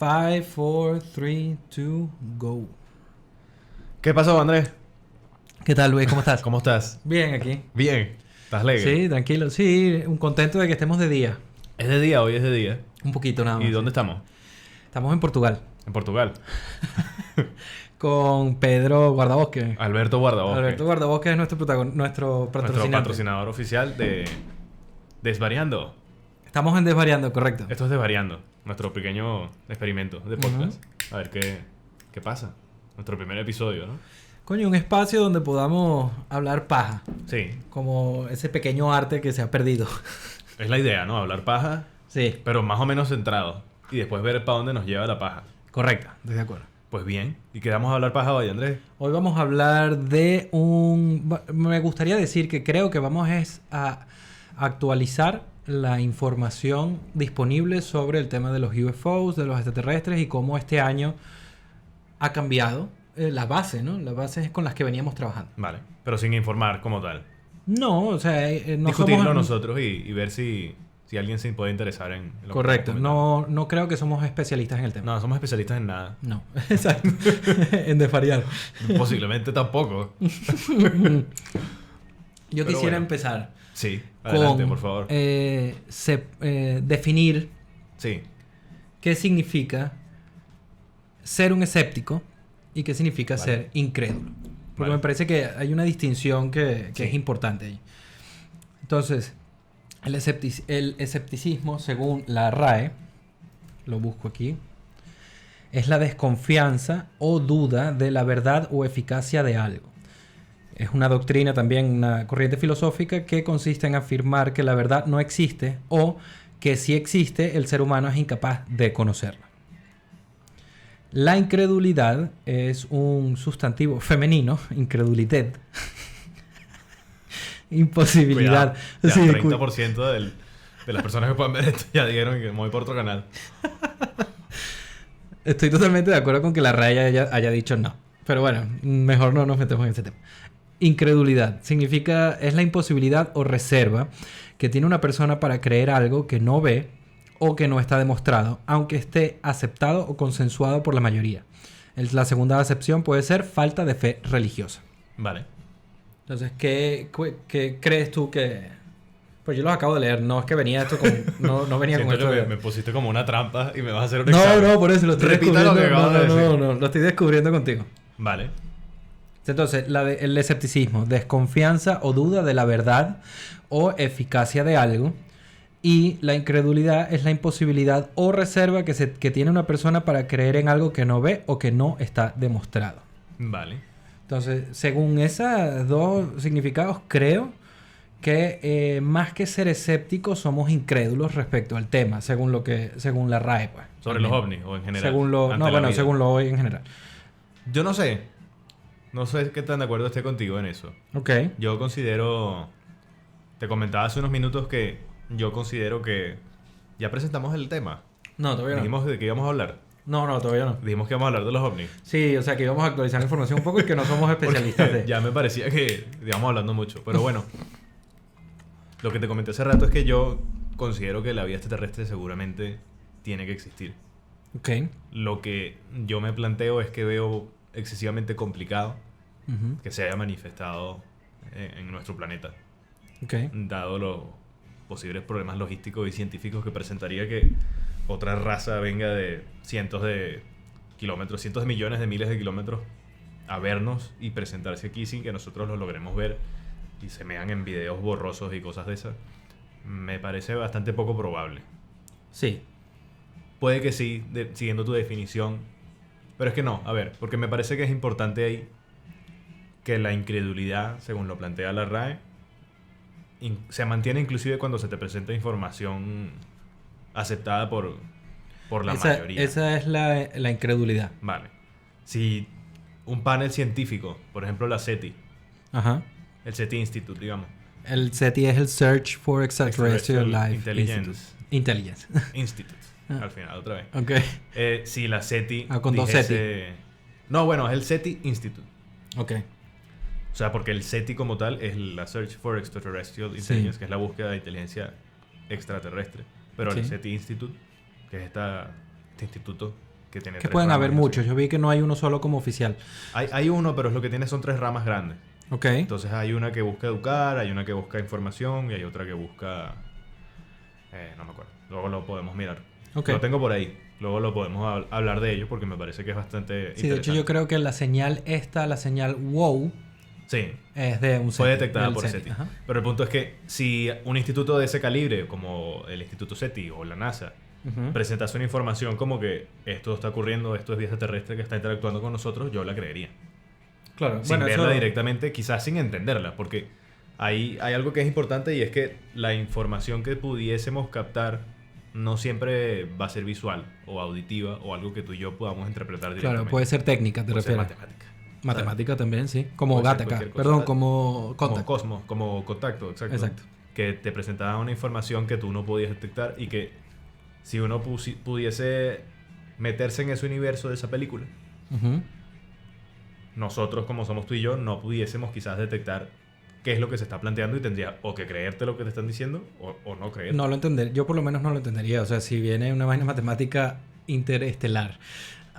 5, 4, 3, 2, go. ¿Qué pasó, Andrés? ¿Qué tal, Luis? ¿Cómo estás? ¿Cómo estás? Bien, aquí. Bien. ¿Estás alegre? Sí, tranquilo. Sí, un contento de que estemos de día. Es de día, hoy es de día. Un poquito nada más. ¿Y dónde sí. estamos? Estamos en Portugal. En Portugal. Con Pedro Guardabosque. Alberto Guardabosque. Alberto Guardabosque es nuestro Nuestro patrocinante. patrocinador oficial de Desvariando. Estamos en Desvariando, correcto. Esto es Desvariando. Nuestro pequeño experimento de podcast. A ver qué pasa. Nuestro primer episodio, ¿no? Coño, un espacio donde podamos hablar paja. Sí. Como ese pequeño arte que se ha perdido. Es la idea, ¿no? Hablar paja, Sí, pero más o menos centrado. Y después ver para dónde nos lleva la paja. correcto. Estoy de acuerdo. Pues bien. ¿Y qué vamos a hablar paja hoy, Andrés? Hoy vamos a hablar de Me gustaría decir que creo que vamos a actualizar la información disponible sobre el tema de los UFOs, de los extraterrestres y cómo este año ha cambiado la base, ¿no? Las bases con las que veníamos trabajando. Vale. Pero sin informar como tal. No, o sea, no Discutirlo somos... nosotros y ver si alguien se puede interesar en lo que Correcto. estamos comentando. No creo que somos especialistas en el tema. No, somos especialistas en nada. No. Exacto. En desvariar. Posiblemente tampoco. Yo quisiera bueno. empezar Sí, adelante, con por favor. definir Sí, qué significa ser un escéptico y qué significa Vale. ser incrédulo. Porque Vale. me parece que hay una distinción que Sí. es importante ahí. Entonces, el escepticismo, según la RAE, lo busco aquí, es la desconfianza o duda de la verdad o eficacia de algo. Es una doctrina también, una corriente filosófica que consiste en afirmar que la verdad no existe o que si existe, el ser humano es incapaz de conocerla. La incredulidad es un sustantivo femenino, incredulidad. Imposibilidad. cuidado. Sí, Ya, 30% de las personas que pueden ver esto ya dijeron que me voy por otro canal. Estoy totalmente de acuerdo con que la RAE haya dicho no. Pero bueno, mejor no nos metemos en ese tema. Incredulidad es la imposibilidad o reserva que tiene una persona para creer algo que no ve o que no está demostrado, aunque esté aceptado o consensuado por la mayoría. La segunda acepción puede ser falta de fe religiosa. Vale. Entonces, ¿qué crees tú que...? Pues yo los acabo de leer, no es que venía esto con... No venía con Siento esto que me pusiste como una trampa y me vas a hacer un No, examen. no, por eso lo estoy Repita lo descubriendo. que acabas de decir. No, lo estoy descubriendo contigo. Vale. Entonces, el escepticismo, desconfianza o duda de la verdad o eficacia de algo. Y la incredulidad es la imposibilidad o reserva que tiene una persona para creer en algo que no ve o que no está demostrado. Vale. Entonces, según esos dos significados, creo que más que ser escépticos, somos incrédulos respecto al tema, según la RAE, pues. Sobre los ovnis o en general. Según lo hoy en general. Yo no sé. No sé qué tan de acuerdo esté contigo en eso. Ok. Yo considero... Te comentaba hace unos minutos que yo considero que ya presentamos el tema. No, todavía no. Dijimos de qué íbamos a hablar. No, todavía no. Dijimos que íbamos a hablar de los ovnis. Sí, o sea que íbamos a actualizar la información un poco y que no somos especialistas Porque de... ya me parecía que íbamos hablando mucho. Pero bueno, lo que te comenté hace rato es que yo considero que la vida extraterrestre seguramente tiene que existir. Ok. Lo que yo me planteo es que veo excesivamente complicado Ujú. que se haya manifestado en nuestro planeta, Ok. dado los posibles problemas logísticos y científicos que presentaría que otra raza venga de cientos de kilómetros, cientos de millones de miles de kilómetros a vernos y presentarse aquí sin que nosotros lo logremos ver y se vean en videos borrosos y cosas de esas. Me parece bastante poco probable. Sí. Puede que sí, siguiendo tu definición, pero es que no, a ver, porque me parece que es importante ahí que la incredulidad, según lo plantea la RAE, se mantiene inclusive cuando se te presenta información aceptada por la mayoría. Esa es la incredulidad. Vale. Si un panel científico, por ejemplo la SETI, Ajá. el SETI Institute, digamos, El SETI es el Search for Extraterrestrial Life Intelligence Intelligence. Institute, al final, otra vez. Ok. Si la SETI con dos dijese... No, bueno, es el SETI Institute. Ok. O sea, porque el SETI como tal es la Search for Extraterrestrial Intelligence, que es la búsqueda de inteligencia extraterrestre. Pero el Sí. SETI Institute, que es este instituto que tiene Que tres pueden ramas haber y así. muchos. Yo vi que no hay uno solo como oficial. Hay uno, pero es lo que tiene son 3 ramas grandes. Ok. Entonces hay una que busca educar, hay una que busca información y hay otra que busca... no me acuerdo. Luego lo podemos mirar. Ok. Lo tengo por ahí. Luego lo podemos hablar de ello porque me parece que es bastante Sí, interesante. de hecho yo creo que la señal wow, Sí, es de un fue SETI, detectada del por SETI. SETI. Ajá. Pero el punto es que si un instituto de ese calibre, como el Instituto SETI o la NASA, Ujú. presentase una información como que esto está ocurriendo, esto es vida extraterrestre que está interactuando con nosotros, yo la creería. Claro, Sin bueno, verla eso... directamente, quizás sin entenderla, porque hay algo que es importante y es que la información que pudiésemos captar no siempre va a ser visual o auditiva o algo que tú y yo podamos interpretar directamente. Claro, puede ser técnica, te Puede ser refieres. matemática. Matemática también, sí. Como Puede ser Gattaca. cualquier cosa. Perdón, como Como Contact. Cosmos, como contacto, exacto. Exacto. Que te presentaba una información que tú no podías detectar y que si uno pudiese meterse en ese universo de esa película, Ujú. nosotros como somos tú y yo no pudiésemos quizás detectar qué es lo que se está planteando y tendría o que creerte lo que te están diciendo o no creer. No lo entender. Yo por lo menos no lo entendería. O sea, si viene una vaina matemática interestelar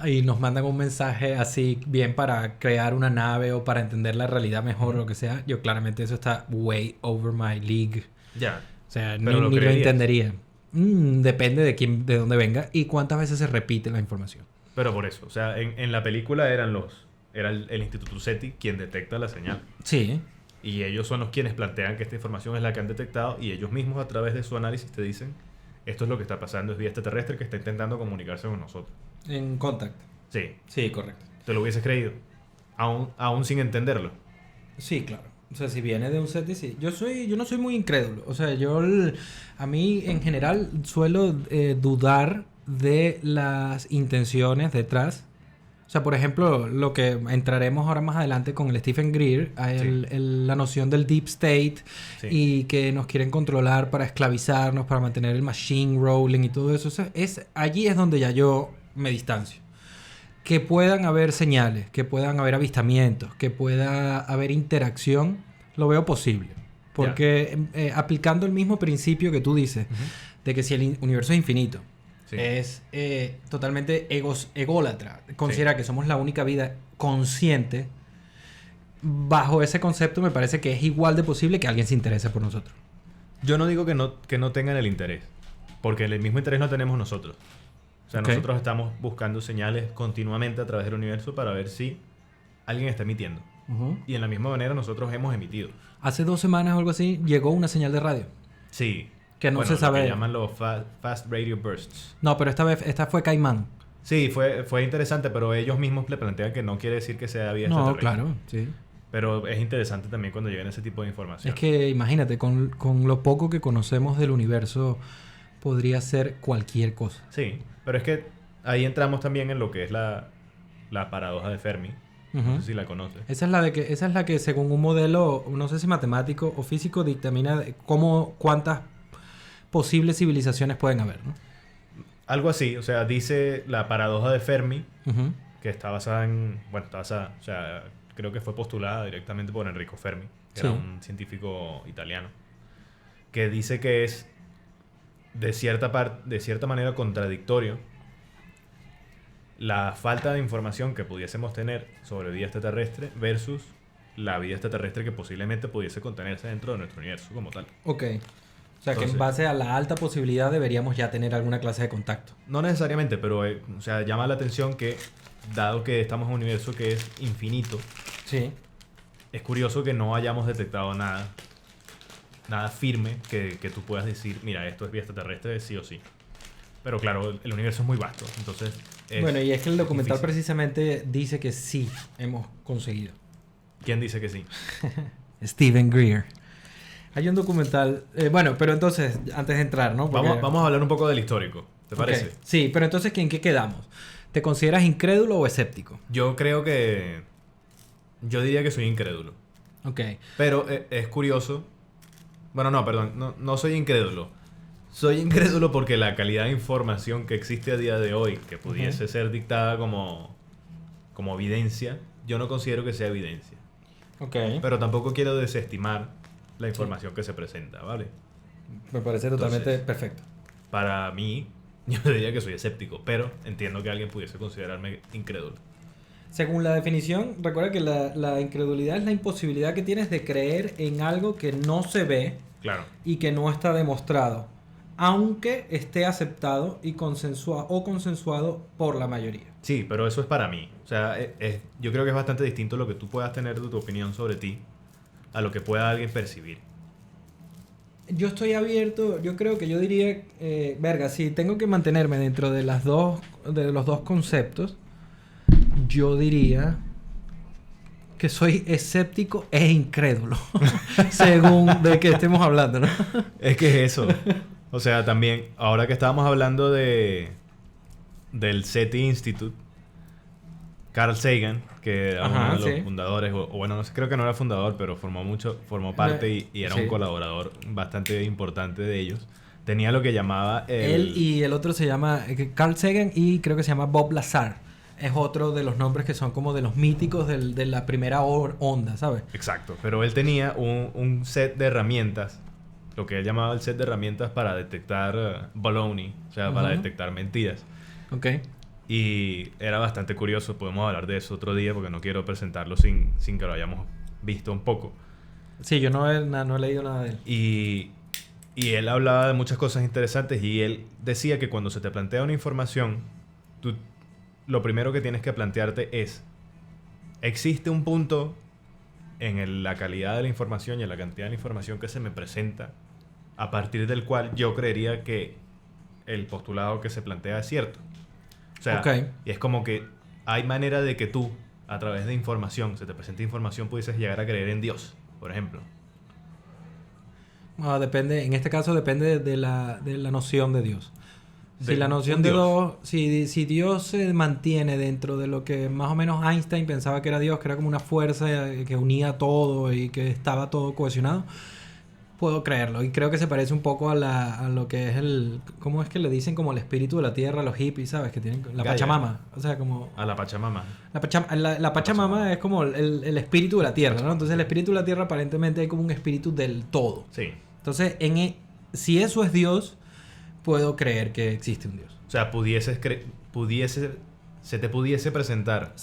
y nos mandan un mensaje así bien para crear una nave o para entender la realidad mejor o lo que sea, yo claramente eso está way over my league. Ya. O sea, Pero ni lo creerías. entendería. Depende de quién, de dónde venga y cuántas veces se repite la información. Pero por eso, o sea, en la película era el Instituto SETI quien detecta la señal. Sí. Y ellos son los quienes plantean que esta información es la que han detectado y ellos mismos a través de su análisis te dicen esto es lo que está pasando, es vida extraterrestre que está intentando comunicarse con nosotros. En Contact. Sí, Sí, correcto. te lo hubieses creído, aún sin entenderlo. Sí, claro. O sea, si viene de un SETI, sí. Yo no soy muy incrédulo. O sea, a mí en general suelo dudar de las intenciones detrás. O sea, por ejemplo, lo que entraremos ahora más adelante con el Stephen Greer, la noción del deep state Sí. y que nos quieren controlar para esclavizarnos, para mantener el machine rolling y todo eso. O sea, allí es donde ya yo me distancio. Que puedan haber señales, que puedan haber avistamientos, que pueda haber interacción, lo veo posible. Porque aplicando el mismo principio que tú dices, Ujú. de que si el universo es infinito, Sí. es totalmente ególatra, considera que somos la única vida consciente, bajo ese concepto me parece que es igual de posible que alguien se interese por nosotros. Yo no digo que no tengan el interés, porque el mismo interés lo tenemos nosotros. O sea, Ok. nosotros estamos buscando señales continuamente a través del universo para ver si alguien está emitiendo. Y en la misma manera nosotros hemos emitido. Hace 2 semanas o algo así llegó una señal de radio. Sí. Que no Bueno, se lo sabe. que llaman los fast radio bursts. No, pero esta fue Caimán. Sí, fue interesante, pero ellos mismos le plantean que no quiere decir que sea vida No, extraterrestre. claro, sí. Pero es interesante también cuando llegan ese tipo de información. Es que imagínate, con lo poco que conocemos del universo, podría ser cualquier cosa. Sí, pero es que ahí entramos también en lo que es la paradoja de Fermi. No Ujú. sé si la conoces. Esa es la que según un modelo, no sé si matemático o físico, dictamina cuántas posibles civilizaciones pueden haber, ¿no? Algo así, o sea, dice la paradoja de Fermi, Ujú. que está basada en... Bueno, está basada, o sea, creo que fue postulada directamente por Enrico Fermi, que era Sí. un científico italiano, que dice que es de cierta manera contradictorio la falta de información que pudiésemos tener sobre vida extraterrestre versus la vida extraterrestre que posiblemente pudiese contenerse dentro de nuestro universo como tal. Ok. O sea, que en Entonces- base a la alta posibilidad deberíamos ya tener alguna clase de contacto. No necesariamente, pero o sea, llama la atención que, dado que estamos en un universo que es infinito, Sí. es curioso que no hayamos detectado nada firme que tú puedas decir, mira, esto es vida extraterrestre sí o sí. Pero claro, el universo es muy vasto, entonces... Bueno, y es que el documental difícil. precisamente dice que sí hemos conseguido. ¿Quién dice que sí? Stephen Greer. Hay un documental... bueno, pero entonces, antes de entrar, ¿no? Porque- Vamos a hablar un poco del histórico, ¿te Ok. parece? Sí, pero entonces, ¿en qué quedamos? ¿Te consideras incrédulo o escéptico? Yo creo que... Yo diría que soy incrédulo. Ok. Pero es curioso... Bueno, no, perdón, no soy incrédulo. Soy incrédulo porque la calidad de información que existe a día de hoy, que pudiese ser dictada como evidencia, yo no considero que sea evidencia. Ok. Pero tampoco quiero desestimar la información que se presenta, ¿vale? Me parece totalmente Entonces- perfecto. Para mí, yo diría que soy escéptico, pero entiendo que alguien pudiese considerarme incrédulo. Según la definición, recuerda que la incredulidad es la imposibilidad que tienes de creer en algo que no se ve Claro. y que no está demostrado, aunque esté aceptado y consensuado por la mayoría. Sí, pero eso es para mí. O sea, yo creo que es bastante distinto lo que tú puedas tener de tu opinión sobre ti a lo que pueda alguien percibir. Yo estoy abierto, yo creo que yo diría, verga, si tengo que mantenerme dentro de los dos conceptos, yo diría que soy escéptico e incrédulo, según de qué estemos hablando, ¿no? Es que es eso. O sea, también, ahora que estábamos hablando del SETI Institute, Carl Sagan, que era uno de los fundadores, o bueno, no sé, creo que no era fundador, pero formó parte y era un colaborador bastante importante de ellos. Tenía lo que llamaba... Él y el otro se llama Carl Sagan y creo que se llama Bob Lazar. Es otro de los nombres que son como de los míticos de la primera onda, ¿sabes? Exacto, pero él tenía un set de herramientas, lo que él llamaba el set de herramientas para detectar baloney, o sea, para detectar mentiras. Ok. Y era bastante curioso, podemos hablar de eso otro día porque no quiero presentarlo sin que lo hayamos visto un poco. Sí, yo no he leído nada de él. Y él hablaba de muchas cosas interesantes y él decía que cuando se te plantea una información, tú lo primero que tienes que plantearte es, ¿existe un punto en la calidad de la información y en la cantidad de la información que se me presenta a partir del cual yo creería que el postulado que se plantea es cierto? O sea, y es como que hay manera de que tú, a través de información, se te presente información, pudieses llegar a creer en Dios, por ejemplo. Depende, en este caso depende de la noción de Dios. Si la noción de Dios, si Dios se mantiene dentro de lo que más o menos Einstein pensaba que era Dios, que era como una fuerza que unía todo y que estaba todo cohesionado, puedo creerlo. Y creo que se parece un poco a lo que es ¿cómo es que le dicen? Como el espíritu de la tierra, los hippies, ¿sabes? Que tienen la Pachamama. O sea, como... A la Pachamama. La Pachamama es como el espíritu de la tierra, ¿no? Entonces el espíritu de la tierra aparentemente hay como un espíritu del todo. Sí. Entonces, si eso es Dios, puedo creer que existe un Dios. O sea, se te pudiese presentar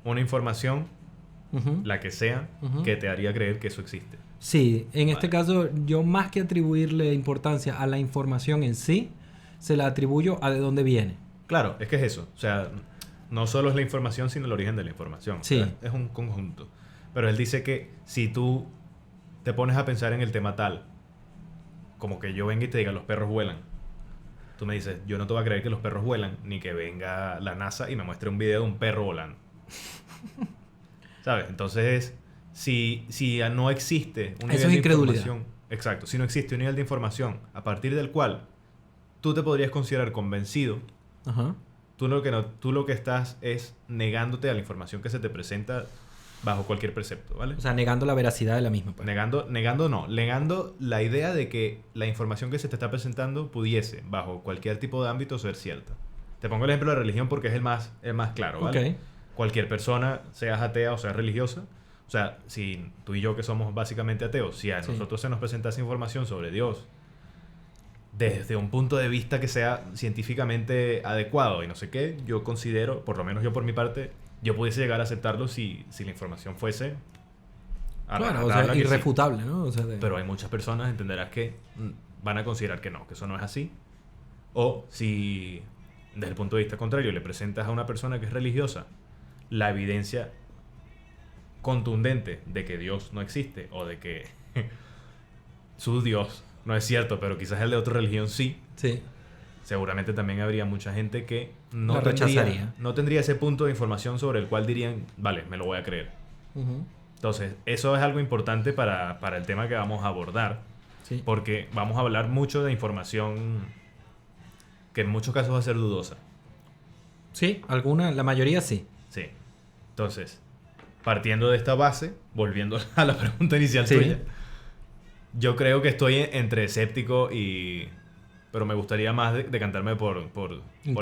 una información, la que sea, que te haría creer que eso existe. Sí, en este caso, yo más que atribuirle importancia a la información en sí, se la atribuyo a de dónde viene. Claro, es que es eso. O sea, no solo es la información, sino el origen de la información. Sí. O sea, es un conjunto. Pero él dice que si tú te pones a pensar en el tema tal, como que yo venga y te diga, los perros vuelan. Tú me dices, yo no te voy a creer que los perros vuelan, ni que venga la NASA y me muestre un video de un perro volando. ¿Sabes? Entonces, si no existe un nivel de información... Exacto. Si no existe un nivel de información a partir del cual tú te podrías considerar convencido, tú lo que estás es negándote a la información que se te presenta bajo cualquier precepto, ¿vale? O sea, negando la veracidad de la misma. Pues. Negando la idea de que la información que se te está presentando pudiese, bajo cualquier tipo de ámbito, ser cierta. Te pongo el ejemplo de la religión porque es el más claro, ¿vale? Okay. Cualquier persona, seas atea o seas religiosa, o sea, si tú y yo que somos básicamente ateos, si a nosotros se nos presentase información sobre Dios desde un punto de vista que sea científicamente adecuado y no sé qué, yo considero, por lo menos yo por mi parte, yo pudiese llegar a aceptarlo si la información fuese claro, o sea, irrefutable, ¿no? O sea, Pero hay muchas personas, entenderás, que van a considerar que eso no es así. O si, desde el punto de vista contrario, le presentas a una persona que es religiosa la evidencia contundente de que Dios no existe o de que su Dios no es cierto, pero quizás el de otra religión sí. Sí. Seguramente también habría mucha gente que no tendría ese punto de información sobre el cual dirían, vale, me lo voy a creer. Entonces, eso es algo importante para el tema que vamos a abordar. Sí. Porque vamos a hablar mucho de información que en muchos casos va a ser dudosa. Sí, la mayoría sí. Sí. Entonces, partiendo de esta base, volviendo a la pregunta inicial tuya, yo creo que estoy entre escéptico pero me gustaría más decantarme por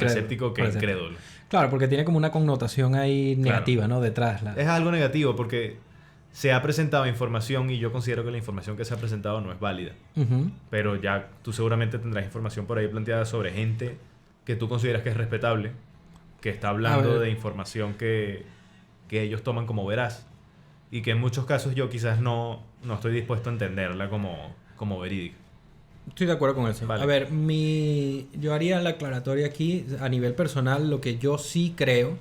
escéptico que incrédulo. Claro, porque tiene como una connotación ahí negativa, ¿no? Detrás. Es algo negativo porque se ha presentado información y yo considero que la información que se ha presentado no es válida. Pero ya tú seguramente tendrás información por ahí planteada sobre gente que tú consideras que es respetable, que está hablando de información que ellos toman como veraz y que en muchos casos yo quizás no estoy dispuesto a entenderla como verídica. Estoy de acuerdo con eso. Vale. A ver, yo haría la aclaratoria aquí a nivel personal. Lo que yo sí creo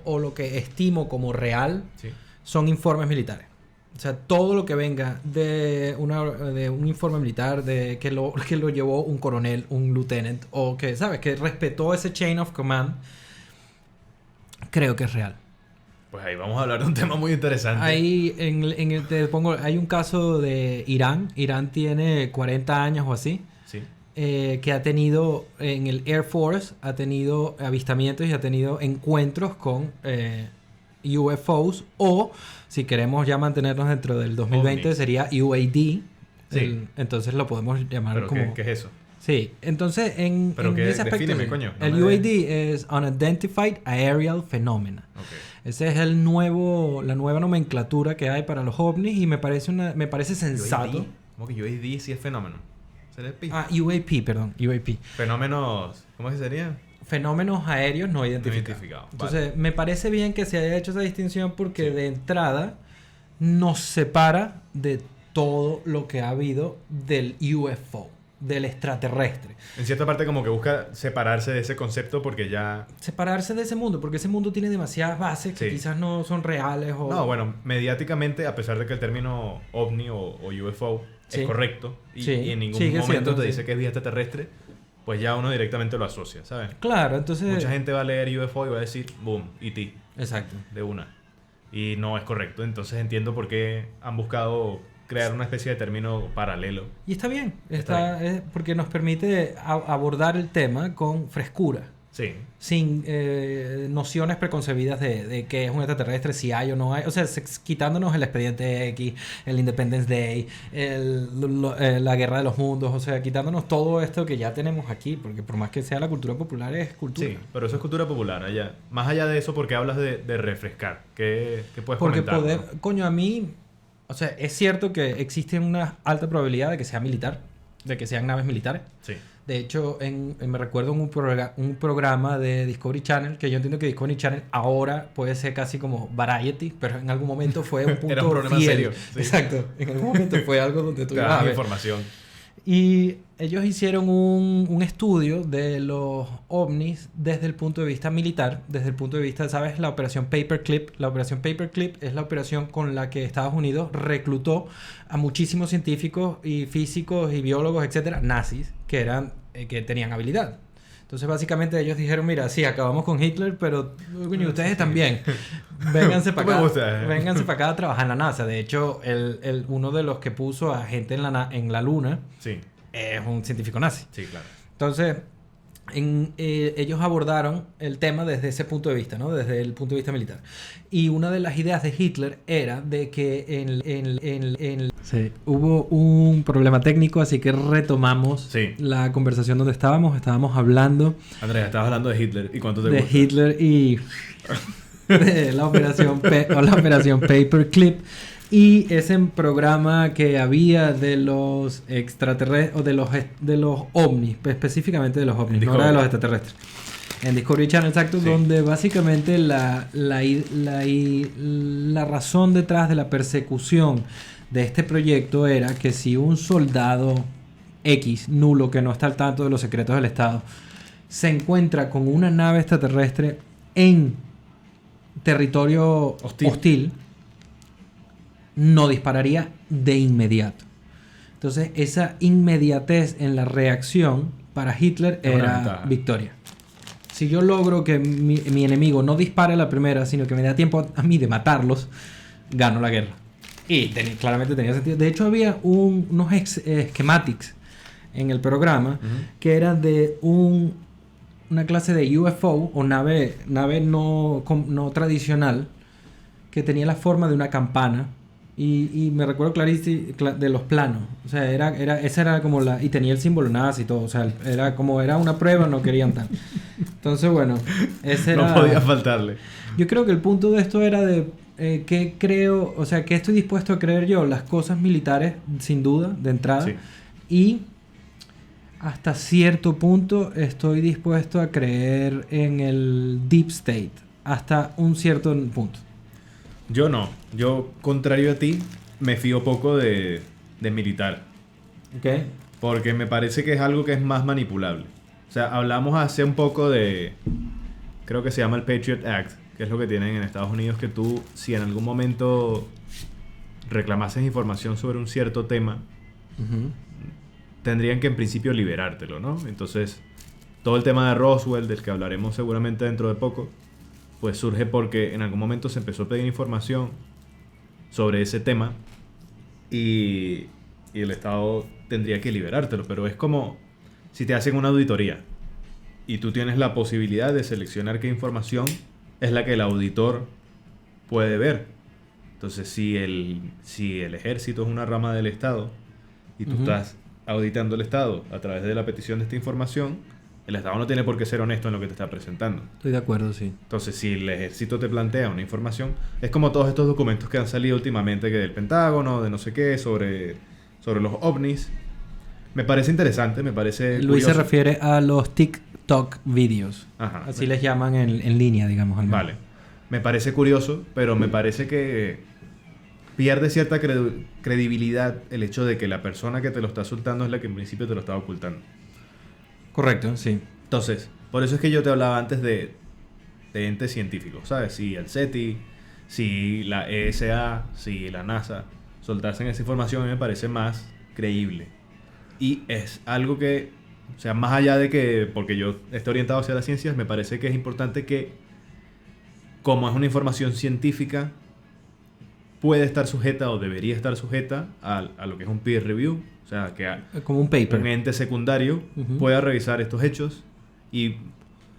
o lo que estimo como real Sí. son informes militares. O sea, todo lo que venga de un informe militar de que lo llevó un coronel, un lieutenant, o que, ¿sabes? Que respetó ese chain of command, creo que es real. Pues ahí vamos a hablar de un tema muy interesante. Ahí hay un caso de Irán. Irán tiene 40 años o así. Sí. Que ha tenido en el Air Force, ha tenido avistamientos y ha tenido encuentros con UFOs, o si queremos ya mantenernos dentro del 2020 OVNIs. sería UAD. Sí. Entonces lo podemos llamar ¿Pero como... qué es eso? Sí, entonces en ese aspecto defíneme, sí. coño, no El me UAD es Unidentified Aerial Phenomena. Okay. Ese es la nueva nomenclatura que hay para los ovnis y me parece sensato. UAD. ¿Cómo que UAD sí es fenómeno? ¿Sería pi? UAP, perdón, UAP. Fenómenos, ¿cómo es que sería? Fenómenos aéreos no identificados. Entonces, Vale. me parece bien que se haya hecho esa distinción porque de entrada nos separa de todo lo que ha habido del UFO, del extraterrestre. En cierta parte como que busca separarse de ese concepto porque ya... Separarse de ese mundo, porque ese mundo tiene demasiadas bases que Sí. quizás no son reales o... No, bueno, mediáticamente, a pesar de que el término ovni o UFO Sí. es correcto y, Sí. y en ningún Sigue momento siendo, te sí. dice que es vida extraterrestre, pues ya uno directamente lo asocia, ¿sabes? Claro, entonces... Mucha gente va a leer UFO y va a decir, boom, E.T. Exacto. de una. Y no es correcto. Entonces entiendo por qué han buscado crear una especie de término paralelo. Y está bien, Está porque nos permite abordar el tema con frescura, Sí. sin nociones preconcebidas de qué es un extraterrestre, si hay o no hay. O sea, quitándonos el expediente X, el Independence Day, la guerra de los mundos, o sea, quitándonos todo esto que ya tenemos aquí, porque por más que sea la cultura popular, es cultura. Sí, pero eso es cultura popular allá. Más allá de eso, porque hablas de refrescar. ¿Qué puedes Porque comentar? coño, a mí, o sea, es cierto que existe una alta probabilidad de que sea militar, de que sean naves militares. Sí. De hecho, me recuerdo en un programa de Discovery Channel, que yo entiendo que Discovery Channel ahora puede ser casi como Variety, pero en algún momento fue un punto Era un problema fiel. serio, sí. Exacto. En algún momento fue algo donde tú Te ibas a das ver. información. Y ellos hicieron un estudio de los ovnis desde el punto de vista militar, desde el punto de vista, ¿sabes? La operación Paperclip. La operación Paperclip es la operación con la que Estados Unidos reclutó a muchísimos científicos y físicos y biólogos, etcétera, nazis, que tenían habilidad. Entonces, básicamente, ellos dijeron, mira, sí, acabamos con Hitler, pero coño, ustedes también. Vénganse para Me acá. gusta. Vénganse para acá a trabajar en la NASA. De hecho, uno de los que puso a gente en la Luna Sí, es un científico nazi. sí, claro. Entonces, ellos abordaron el tema desde ese punto de vista, ¿no? Desde el punto de vista militar. Y una de las ideas de Hitler era de que sí, hubo un problema técnico, así que retomamos Sí. la conversación donde estábamos. Estábamos hablando Andrea, estabas hablando de Hitler. ¿Y cuánto te de gusta? Hitler y de la operación Paperclip. Y ese programa que había de los extraterrestres, o de los ovnis, específicamente de los ovnis, no era de los extraterrestres. En Discovery Channel, exacto, Sí. donde básicamente la razón detrás de la persecución de este proyecto era que si un soldado X, nulo, que no está al tanto de los secretos del Estado, se encuentra con una nave extraterrestre en territorio hostil, no dispararía de inmediato. Entonces, esa inmediatez en la reacción para Hitler Es una era ventaja. victoria. Si yo logro que mi enemigo no dispare a la primera, sino que me da tiempo a mí de matarlos, gano la guerra. Y claramente tenía sentido. De hecho, había unos schematics en el programa que eran de una clase de UFO o nave no tradicional que tenía la forma de una campana. Y me recuerdo clarísimo de los planos. O sea, esa era como y tenía el símbolo nazi y todo. O sea, era una prueba, no querían tal. Entonces, bueno, ese era... No podía faltarle. Yo creo que el punto de esto era de qué creo, o sea, qué estoy dispuesto a creer yo. Las cosas militares, sin duda, de entrada. Sí. Y Hasta cierto punto estoy dispuesto a creer en el Deep State. Hasta un cierto punto. Yo no. Yo, contrario a ti, me fío poco de militar. Ok. Porque me parece que es algo que es más manipulable. O sea, hablamos hace un poco de... Creo que se llama el Patriot Act, que es lo que tienen en Estados Unidos, que tú, si en algún momento reclamases información sobre un cierto tema, tendrían que en principio liberártelo, ¿no? Entonces, todo el tema de Roswell, del que hablaremos seguramente dentro de poco, pues surge porque en algún momento se empezó a pedir información sobre ese tema y el Estado tendría que liberártelo, pero es como si te hacen una auditoría y tú tienes la posibilidad de seleccionar qué información es la que el auditor puede ver. Entonces, si el ejército es una rama del Estado y tú estás auditando el Estado a través de la petición de esta información, el Estado no tiene por qué ser honesto en lo que te está presentando. Estoy de acuerdo, sí. Entonces, si el ejército te plantea una información, es como todos estos documentos que han salido últimamente, que del Pentágono, de no sé qué, sobre los ovnis. Me parece interesante, me parece Luis curioso. se refiere a los TikTok videos. Ajá. Así les llaman en línea, digamos. al menos. Vale. Me parece curioso, pero me parece que pierde cierta credibilidad el hecho de que la persona que te lo está soltando es la que en principio te lo está ocultando. Correcto, sí. Entonces, por eso es que yo te hablaba antes de entes científicos, ¿sabes? Si el SETI, si la ESA, si la NASA soltasen esa información, a mí me parece más creíble. Y es algo que, o sea, más allá de que, porque yo esté orientado hacia las ciencias, me parece que es importante que, como es una información científica, puede estar sujeta o debería estar sujeta a lo que es un peer review. O sea, que Como un paper. un ente secundario pueda revisar estos hechos y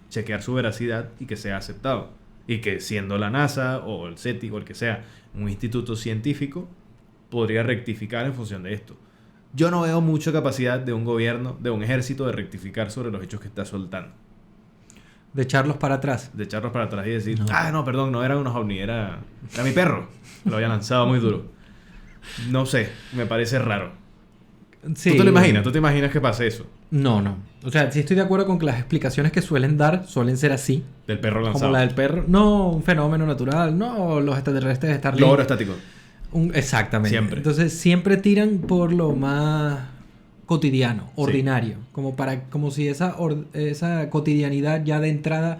chequear su veracidad y que sea aceptado. Y que siendo la NASA o el SETI o el que sea un instituto científico, podría rectificar en función de esto. Yo no veo mucha capacidad de un gobierno, de un ejército, de rectificar sobre los hechos que está soltando. De echarlos para atrás. De echarlos para atrás y decir, No. no, perdón, no eran unos ovnis, era mi perro. Lo había lanzado muy duro. No sé, me parece raro. Sí. ¿Tú te lo imaginas? ¿Tú te imaginas que pase eso? No. O sea, sí estoy de acuerdo con que las explicaciones que suelen dar suelen ser así. Del perro lanzado. Como la del perro. No, un fenómeno natural. No, los extraterrestres de Starlink. Logro estático. Exactamente. Siempre. Entonces siempre tiran por lo más cotidiano, ordinario. Como si esa cotidianidad ya de entrada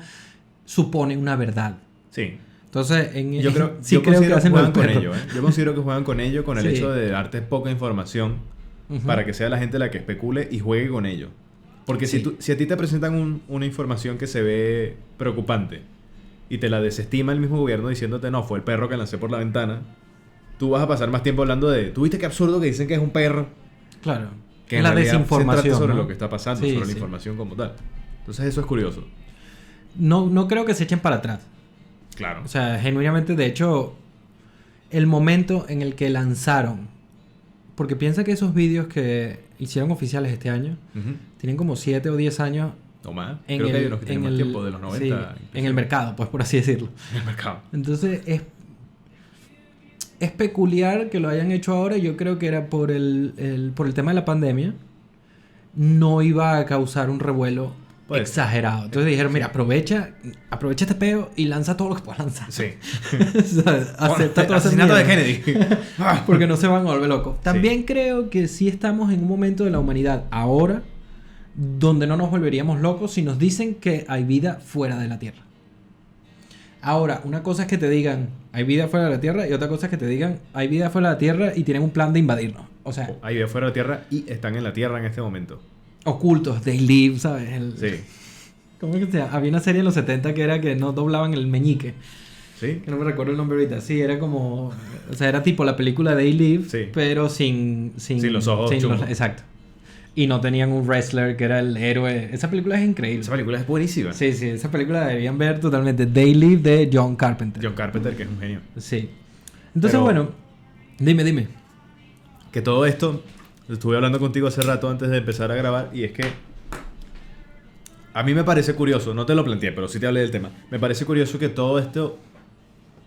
supone una verdad. Sí. Entonces, Yo creo que hacen juegan el con perro. ello. Yo considero que juegan con ello, con el Sí. hecho de darte poca información para que sea la gente la que especule y juegue con ello. Porque Sí. si a ti te presentan una información que se ve preocupante y te la desestima el mismo gobierno diciéndote, no, fue el perro que lancé por la ventana, tú vas a pasar más tiempo hablando de, ¿tú viste qué absurdo que dicen que es un perro? Claro. Que en la realidad desinformación. céntrate sobre ¿no? lo que está pasando, Sí, sobre la sí. información como tal. Entonces eso es curioso. No creo que se echen para atrás. Claro. O sea, genuinamente, de hecho, el momento en el que lanzaron. Porque piensa que esos vídeos que hicieron oficiales este año Ujú. tienen como 7 o 10 años O más. en Creo que hay el, unos que en tienen más el- tiempo, de los 90. sí, inclusive. en el mercado, pues por así decirlo. En el mercado. Entonces es peculiar que lo hayan hecho ahora. Yo creo que era por el tema de la pandemia. No iba a causar un revuelo Puede ser. exagerado. Entonces dijeron, mira, aprovecha este peo y lanza todo lo que puedas lanzar. Sí. ¿Sabes? Acepta toda esa Asesinato de mierda. Kennedy. Porque no se van a volver locos. También creo que sí estamos en un momento de la humanidad ahora donde no nos volveríamos locos si nos dicen que hay vida fuera de la Tierra. Ahora, una cosa es que te digan hay vida fuera de la Tierra y otra cosa es que te digan hay vida fuera de la Tierra y tienen un plan de invadirnos. O sea, Ahí de fuera de la Tierra y están en la Tierra en este momento. ocultos, they live, ¿sabes? Sí. ¿Cómo es que se llama? Había una serie en los 70 que era que no doblaban el meñique. ¿Sí? Que no me recuerdo el nombre ahorita. Sí, era como... O sea, era tipo la película They Live, Sí. pero sin los ojos chungos. exacto. Y no tenían un wrestler que era el héroe. Esa película es increíble. Esa película es buenísima. Sí, esa película deberían ver totalmente. They Live de John Carpenter. John Carpenter, que es un genio. Sí. Entonces, Pero- bueno... Dime. Que todo esto, estuve hablando contigo hace rato antes de empezar a grabar, y es que a mí me parece curioso, no te lo planteé, pero sí te hablé del tema. Me parece curioso que todo esto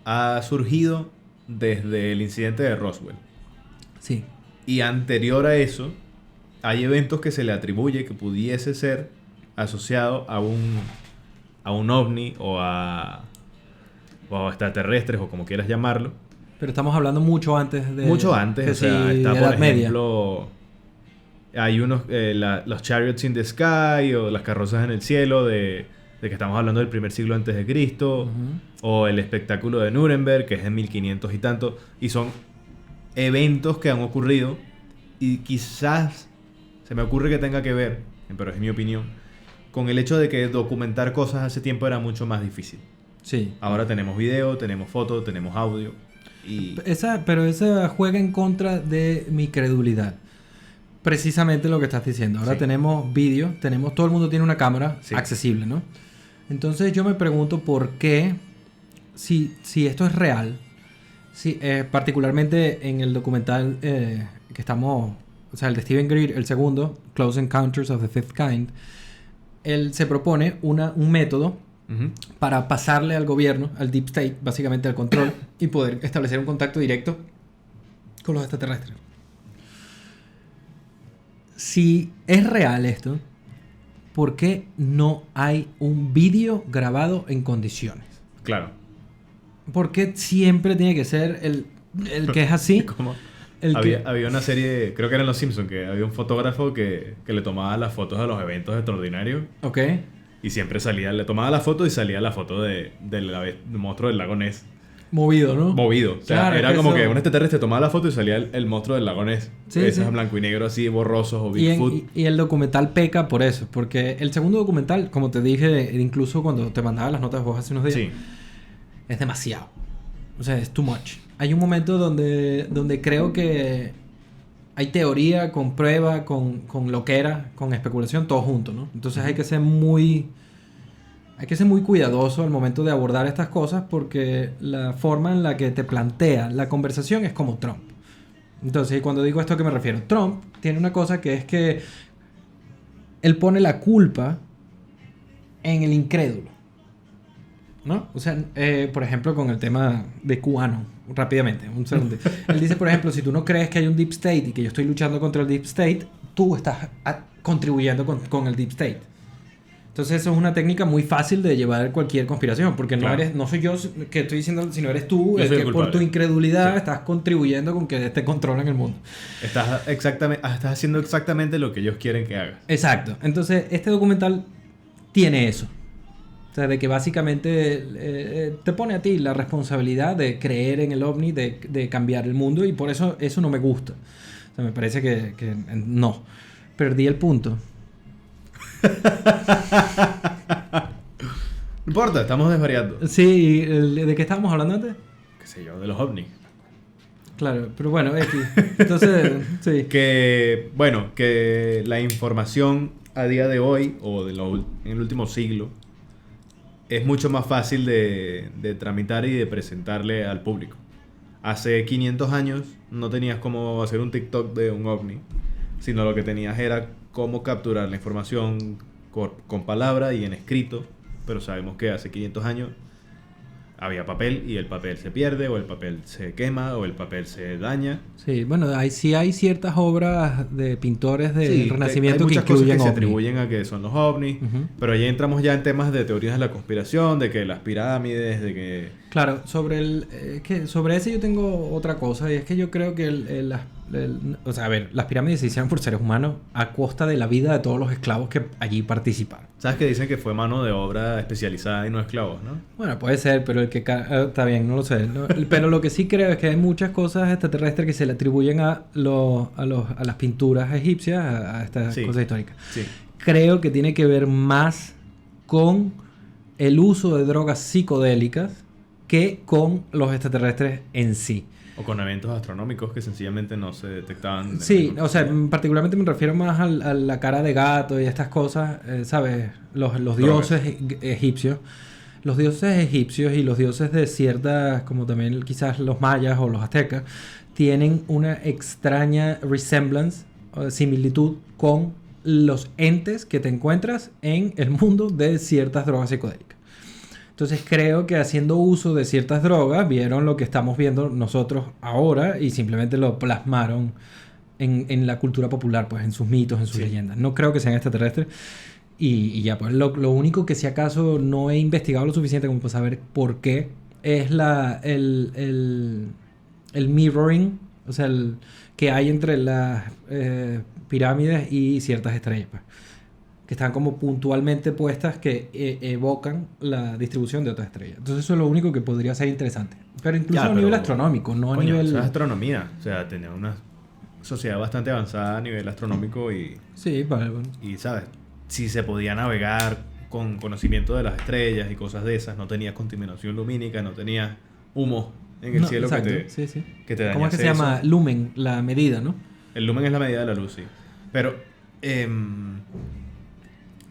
ha surgido desde el incidente de Roswell. Sí. Y anterior a eso, hay eventos que se le atribuye que pudiese ser asociado a un ovni o a extraterrestres o como quieras llamarlo. Pero estamos hablando mucho antes de... Mucho antes, que o sea, si está por Edad Media. ejemplo... Hay unos, los chariots in the sky o las carrozas en el cielo de que estamos hablando del primer siglo antes de Cristo. Ujú. O el espectáculo de Nuremberg, que es en 1500 y tanto. Y son eventos que han ocurrido y quizás se me ocurre que tenga que ver, pero es mi opinión, con el hecho de que documentar cosas hace tiempo era mucho más difícil. Sí. Ahora tenemos video, tenemos fotos, tenemos audio y... Pero esa juega en contra de mi credulidad. Precisamente lo que estás diciendo. Ahora Sí. tenemos vídeo, todo el mundo tiene una cámara Sí. accesible, ¿no? Entonces yo me pregunto por qué, si esto es real, particularmente en el documental que estamos, o sea, el de Steven Greer, el segundo, Close Encounters of the Fifth Kind, él se propone un método Ujú. para pasarle al gobierno, al Deep State, básicamente al control, y poder establecer un contacto directo con los extraterrestres. Si es real esto, ¿por qué no hay un vídeo grabado en condiciones? Claro. ¿Por qué siempre tiene que ser el que es así? Como El que... había una serie, creo que era en Los Simpsons, que había un fotógrafo que le tomaba las fotos a los eventos extraordinarios Ok. y siempre salía, le tomaba la foto y salía la foto del monstruo del lago Ness. Movido, ¿no? Movido. O sea, Claro, era que como eso- que un extraterrestre tomaba la foto y salía el monstruo del lago Ness. Sí, Esos sí. en blanco y negro así, borrosos o Y, Bigfoot. y el documental peca por eso, porque el segundo documental, como te dije, incluso cuando te mandaba las notas vos hace unos días, Sí. es demasiado. O sea, es too much. Hay un momento donde creo que hay teoría con prueba, con loquera, con especulación, todo junto, ¿no? Entonces hay que ser muy cuidadoso al momento de abordar estas cosas porque la forma en la que te plantea la conversación es como Trump. Entonces, y cuando digo esto, ¿a qué me refiero? Trump tiene una cosa que es que él pone la culpa en el incrédulo, ¿no? O sea, por ejemplo, con el tema de cubano, rápidamente, un segundo. Él dice, por ejemplo, si tú no crees que hay un Deep State y que yo estoy luchando contra el Deep State, tú estás contribuyendo con el Deep State. Entonces eso es una técnica muy fácil de llevar cualquier conspiración, porque Claro. no soy yo que estoy diciendo, sino eres tú Yo el soy que el por culpable. tu incredulidad Sí. estás contribuyendo con que te controlen el mundo. Estás haciendo exactamente lo que ellos quieren que hagas. Exacto. Entonces este documental tiene eso. O sea, de que básicamente te pone a ti la responsabilidad de creer en el ovni, de cambiar el mundo, y por eso no me gusta. O sea, me parece que no. Perdí el punto. No importa, estamos desvariando. Sí, ¿de qué estábamos hablando antes? Qué sé yo, de los ovnis. Claro, pero bueno, entonces, sí. Que, bueno, que la información a día de hoy, o en el último siglo, es mucho más fácil de tramitar y de presentarle al público. Hace 500 años no tenías cómo hacer un TikTok de un ovni, sino lo que tenías era cómo capturar la información con palabra y en escrito, pero sabemos que hace 500 años había papel y el papel se pierde, o el papel se quema, o el papel se daña. Sí, bueno, sí hay ciertas obras de pintores del Sí, Renacimiento hay que muchas cosas incluyen que se ovni. atribuyen a que son los ovnis, Ujú. pero ya entramos ya en temas de teorías de la conspiración, de que las pirámides, de que... Claro, sobre ese yo tengo otra cosa, y es que yo creo que o sea, a ver, las pirámides se hicieron por seres humanos a costa de la vida de todos los esclavos que allí participaron. ¿Sabes que dicen que fue mano de obra especializada y no esclavos, no? Bueno, puede ser, pero está bien, no lo sé. ¿No? Pero lo que sí creo es que hay muchas cosas extraterrestres que se le atribuyen a las pinturas egipcias, a estas Sí. cosas históricas. Sí. Creo que tiene que ver más con el uso de drogas psicodélicas que con los extraterrestres en sí. O con eventos astronómicos que sencillamente no se detectaban. Sí, o sea, particularmente me refiero más a la cara de gato y estas cosas, ¿sabes? Los dioses egipcios. Los dioses egipcios y los dioses de ciertas, como también quizás los mayas o los aztecas, tienen una extraña resemblance, o similitud con los entes que te encuentras en el mundo de ciertas drogas psicodélicas. Entonces creo que haciendo uso de ciertas drogas vieron lo que estamos viendo nosotros ahora y simplemente lo plasmaron en la cultura popular, pues en sus mitos, en sus leyendas. No creo que sean extraterrestres. Y ya, pues lo único que si acaso no he investigado lo suficiente como para saber por qué es el mirroring, o sea, el que hay entre las pirámides y ciertas estrellas, pues, que están como puntualmente puestas que evocan la distribución de otras estrellas. Entonces eso es lo único que podría ser interesante. Pero incluso a nivel astronómico, no a nivel... Eso es astronomía. O sea, tener una sociedad bastante avanzada a nivel astronómico y... Sí, vale. Y, ¿sabes? Si se podía navegar con conocimiento de las estrellas y cosas de esas, no tenía contaminación lumínica, no tenía humo en el cielo exacto, que te dañase. ¿Cómo es que se llama? Lumen, la medida, ¿no? El lumen es la medida de la luz, sí. Pero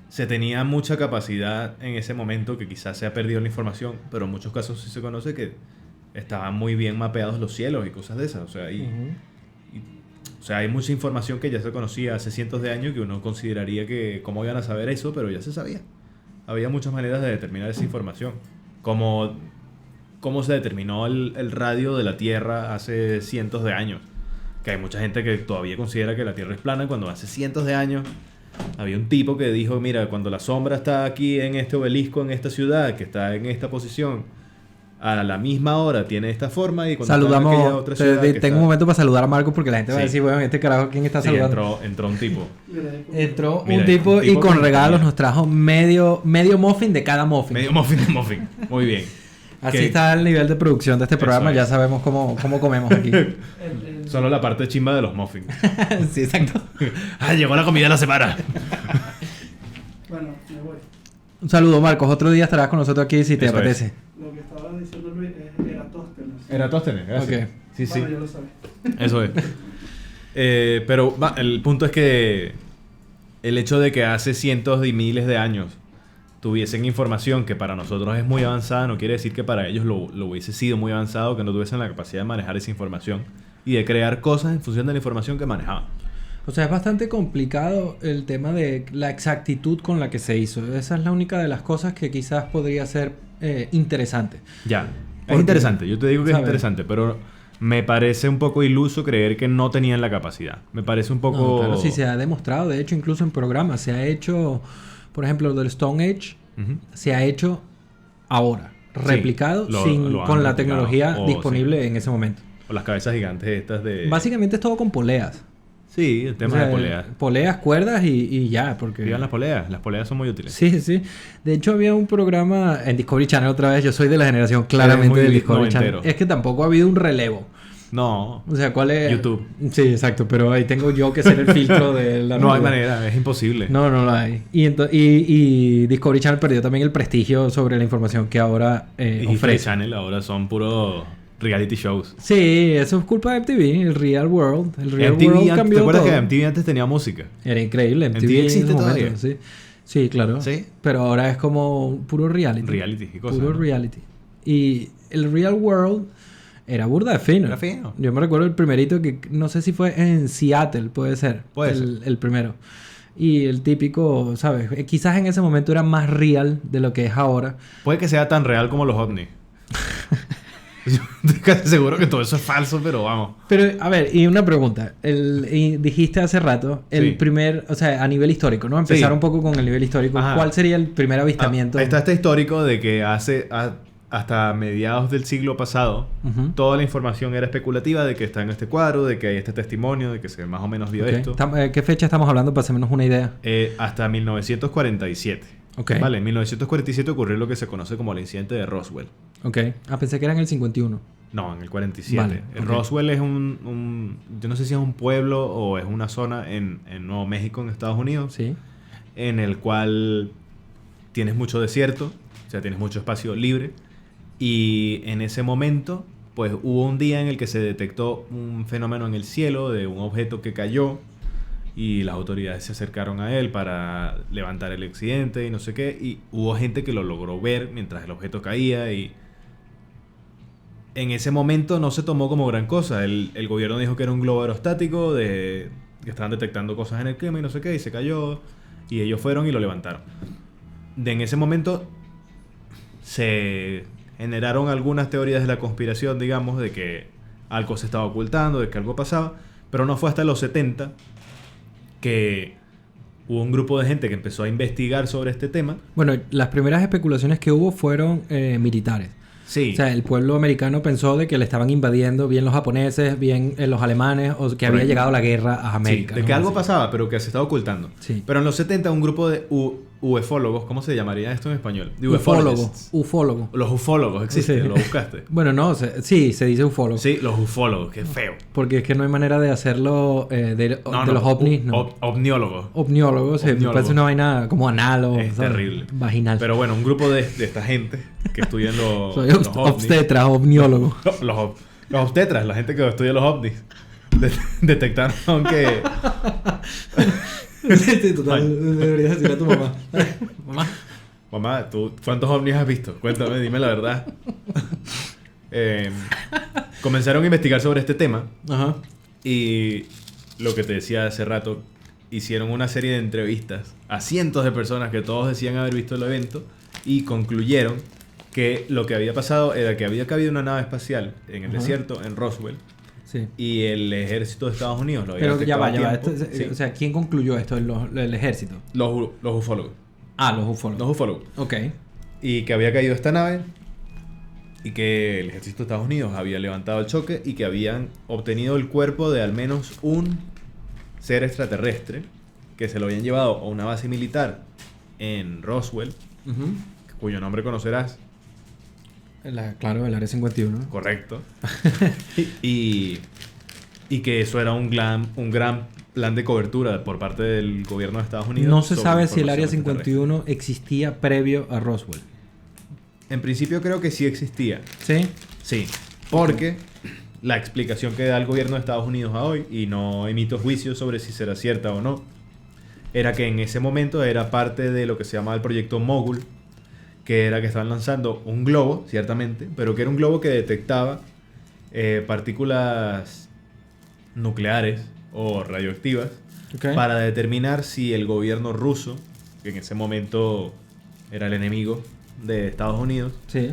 se tenía mucha capacidad en ese momento que quizás se ha perdido la información, pero en muchos casos sí se conoce que estaban muy bien mapeados los cielos y cosas de esas. O sea, o sea, hay mucha información que ya se conocía hace cientos de años que uno consideraría que cómo iban a saber eso, pero ya se sabía. Había muchas maneras de determinar esa información. Como cómo se determinó el radio de la Tierra hace cientos de años. Que hay mucha gente que todavía considera que la Tierra es plana cuando hace cientos de años había un tipo que dijo, mira, cuando la sombra está aquí en este obelisco, en esta ciudad, que está en esta posición, a la misma hora tiene esta forma y cuando saludamos, está en aquella otra ciudad tengo está... un momento para saludar a Marcos porque la gente va a decir, bueno, este carajo, ¿quién está saludando? Entró un tipo. Entró un tipo y con regalos nos trajo medio muffin de cada muffin. Medio muffin de muffin. Muy bien. Así está el nivel de producción de este programa. Ya sabemos cómo comemos aquí. Solo la parte chimba de los muffins. Sí, exacto. Llegó la comida de la semana. Bueno, me voy. Un saludo, Marcos. Otro día estarás con nosotros aquí si te apetece. Lo que estaba diciendo Luis es Eratóstenes. Eratóstenes, gracias. Ok. Sí, bueno, sí. yo lo sabía. Eso es. Pero el punto es que el hecho de que hace cientos y miles de años tuviesen información que para nosotros es muy avanzada, no quiere decir que para ellos lo hubiese sido muy avanzado, que no tuviesen la capacidad de manejar esa información y de crear cosas en función de la información que manejaban. O sea, es bastante complicado el tema de la exactitud con la que se hizo. Esa es la única de las cosas que quizás podría ser interesante. Ya, Porque, es interesante, yo te digo que ¿sabes? es interesante, pero me parece un poco iluso creer que no tenían la capacidad. Me parece un poco... No, claro, sí, se ha demostrado, de hecho, incluso en programas. Se ha hecho, por ejemplo, lo del Stone Age, se ha hecho ahora, replicado con la tecnología disponible en ese momento. O las cabezas gigantes estas de... Básicamente es todo con poleas. Sí, el tema de poleas. Poleas, cuerdas y ya, porque... Vivan las poleas son muy útiles. Sí, sí. De hecho, había un programa en Discovery Channel otra vez. Yo soy de la generación claramente del Discovery Channel. Es que tampoco ha habido un relevo. No. O sea, ¿cuál es? YouTube. Sí, exacto. Pero ahí tengo yo que ser el filtro de la... No hay manera, es imposible. No lo hay. Y Discovery Channel perdió también el prestigio sobre la información que ahora y ofrece. Channel ahora son puros reality shows. Sí, eso es culpa de MTV, el Real World. El Real MTV World cambió ¿te acuerdas todo. que MTV antes tenía música? Era increíble. MTV existe en ese todavía. momento, sí. Sí, claro. ¿Sí? Pero ahora es como puro reality. Reality y cosas. Puro ¿no? reality. Y el Real World era burda de fino. Era fino. Yo me recuerdo el primerito que no sé si fue en Seattle, puede ser. Puede ser. El primero. Y el típico, ¿sabes? Quizás en ese momento era más real de lo que es ahora. Puede que sea tan real como los ovnis. Yo estoy casi seguro que todo eso es falso, pero vamos. Pero, a ver, y una pregunta. Y dijiste hace rato, el Sí. primer, o sea, a nivel histórico, ¿no? Empezar Sí. un poco con el nivel histórico. Ajá. ¿Cuál sería el primer avistamiento? Está este histórico de que hasta mediados del siglo pasado, Ujú. toda la información era especulativa de que está en este cuadro, de que hay este testimonio, de que se más o menos vio Ok. esto. ¿Qué fecha estamos hablando para hacernos una idea? Hasta 1947. Ok. Vale, en 1947 ocurrió lo que se conoce como el incidente de Roswell. Ok. Pensé que era en el 51. No, en el 47. Vale, ok. Roswell es yo no sé si es un pueblo o es una zona en Nuevo México, en Estados Unidos, Sí. en el cual tienes mucho desierto, o sea, tienes mucho espacio libre. Y en ese momento, pues hubo un día en el que se detectó un fenómeno en el cielo de un objeto que cayó y las autoridades se acercaron a él para levantar el accidente y no sé qué. Y hubo gente que lo logró ver mientras el objeto caía y... En ese momento no se tomó como gran cosa. El gobierno dijo que era un globo aerostático, que estaban detectando cosas en el clima y no sé qué, y se cayó. Y ellos fueron y lo levantaron. En ese momento se generaron algunas teorías de la conspiración, digamos, de que algo se estaba ocultando, de que algo pasaba. Pero no fue hasta los 70 que hubo un grupo de gente que empezó a investigar sobre este tema. Bueno, las primeras especulaciones que hubo fueron militares. Sí. O sea, el pueblo americano pensó de que le estaban invadiendo bien los japoneses, bien los alemanes, o que había Correcto. llegado la guerra a América. Sí, de ¿no? que algo Así. pasaba, pero que se estaba ocultando. Sí. Pero en los 70 un grupo de ufólogos, ¿cómo se llamaría esto en español? De Ufólogo. ufologists. Ufólogo. Los ufólogos existen, Sí. lo buscaste. Bueno, no, sí, se dice ufólogo. Sí, los ufólogos, qué feo. Porque es que no hay manera de hacerlo de los ovnis, ¿no? Ovniólogos. Ovniólogos, Ovniólogos. parece una vaina como anal o Es ¿sabes? terrible. Vaginal. Pero bueno, un grupo de esta gente que estudian los, Soy los ovnis. obstetra, ovniólogo. Los obstetras, la gente que estudia los ovnis, detectaron que... Sí, total. Deberías decirle a tu mamá. Mamá. Mamá, ¿tú cuántos ovnis has visto? Cuéntame, dime la verdad. Comenzaron a investigar sobre este tema Ajá. y lo que te decía hace rato, hicieron una serie de entrevistas a cientos de personas que todos decían haber visto el evento y concluyeron que lo que había pasado era que había cabido una nave espacial en el Ajá. desierto, en Roswell, Sí. y el ejército de Estados Unidos lo había Pero ya detectado va, a ya va. tiempo. Esto, Sí. o sea, ¿quién concluyó esto? El ejército. Los ufólogos. Ah, los ufólogos. Los ufólogos. Ok. Y que había caído esta nave y que el ejército de Estados Unidos había levantado el choque y que habían obtenido el cuerpo de al menos un ser extraterrestre que se lo habían llevado a una base militar en Roswell, Ujú. cuyo nombre conocerás. Claro, el área 51. Correcto. y que eso era un gran plan de cobertura por parte del gobierno de Estados Unidos. No se sobre sabe si el área información extraterrestre. 51 existía previo a Roswell. En principio creo que sí existía. ¿Sí? Sí, porque la explicación que da el gobierno de Estados Unidos a hoy, y no emito juicios sobre si será cierta o no, era que en ese momento era parte de lo que se llamaba el proyecto Mogul, que era que estaban lanzando un globo, ciertamente, pero que era un globo que detectaba partículas nucleares o radioactivas Ok. para determinar si el gobierno ruso, que en ese momento era el enemigo de Estados Unidos, Sí.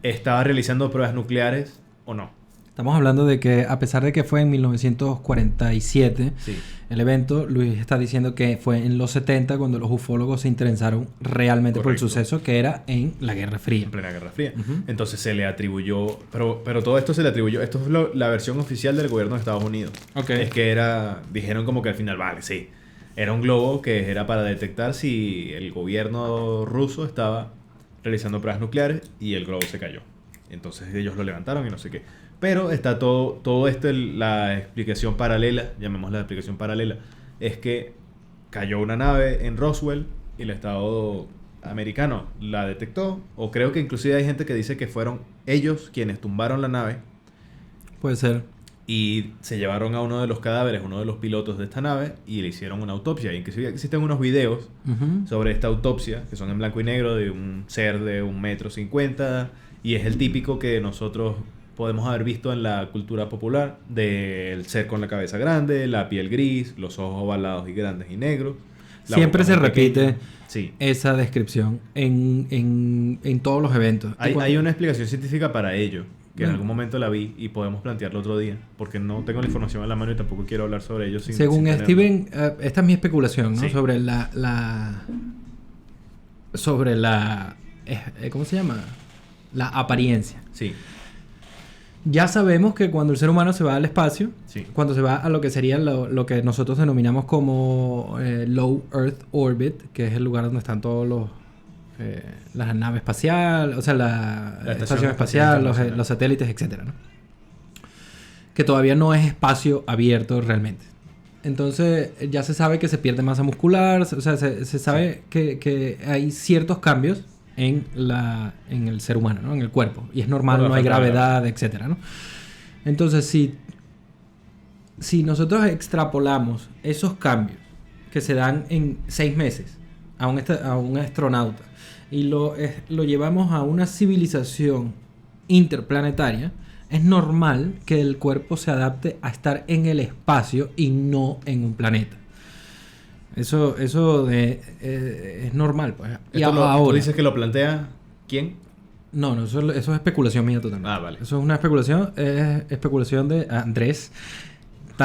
estaba realizando pruebas nucleares o no. Estamos hablando de que a pesar de que fue en 1947 Sí. el evento, Luis está diciendo que fue en los 70 cuando los ufólogos se interesaron realmente por el Correcto. suceso que era en la Guerra Fría. En plena Guerra Fría. Ujú. Entonces se le atribuyó, pero todo esto se le atribuyó, esto es la versión oficial del gobierno de Estados Unidos. Ok. Es que dijeron como que al final, vale, sí, era un globo que era para detectar si el gobierno ruso estaba realizando pruebas nucleares y el globo se cayó. Entonces ellos lo levantaron y no sé qué. Pero está todo esto, la explicación paralela, llamémosla explicación paralela, es que cayó una nave en Roswell y el Estado americano la detectó, o creo que inclusive hay gente que dice que fueron ellos quienes tumbaron la nave Puede ser. y se llevaron a uno de los cadáveres, uno de los pilotos de esta nave, y le hicieron una autopsia. Y inclusive existen unos videos Ujú. sobre esta autopsia, que son en blanco y negro, de un ser de 1,50 m, y es el típico que nosotros podemos haber visto en la cultura popular, del ser con la cabeza grande, la piel gris, los ojos ovalados y grandes y negros. la Siempre boca se muy repite pequeña. Sí. esa descripción en todos los eventos. Hay una explicación científica para ello, que en Bueno. algún momento la vi y podemos plantearlo otro día, porque no tengo la información en la mano y tampoco quiero hablar sobre ello sin Según tenerlo. Steven, esta es mi especulación, ¿no? Sí. Sobre sobre la ¿cómo se llama? La apariencia. Sí, Ya sabemos que cuando el ser humano se va al espacio, sí. cuando se va a lo que sería lo que nosotros denominamos como Low Earth Orbit, que es el lugar donde están todos las naves espaciales, o sea, la Estación estación Espacial espacial, Internacional. los satélites, etcétera, ¿no? Que todavía no es espacio abierto realmente. Entonces ya se sabe que se pierde masa muscular, o sea, se sabe que hay ciertos cambios en el ser humano, ¿no? En el cuerpo. Y es normal, Por la no hay falta de gravedad, etcétera, ¿no? Entonces, si nosotros extrapolamos esos cambios que se dan en 6 meses a un astronauta y lo llevamos a una civilización interplanetaria, es normal que el cuerpo se adapte a estar en el espacio y no en un planeta. Eso es normal, pues. Y ¿Tú ahora, dices que lo plantea quién? no, eso es especulación mía totalmente. Ah, vale. Eso es una especulación de Andrés.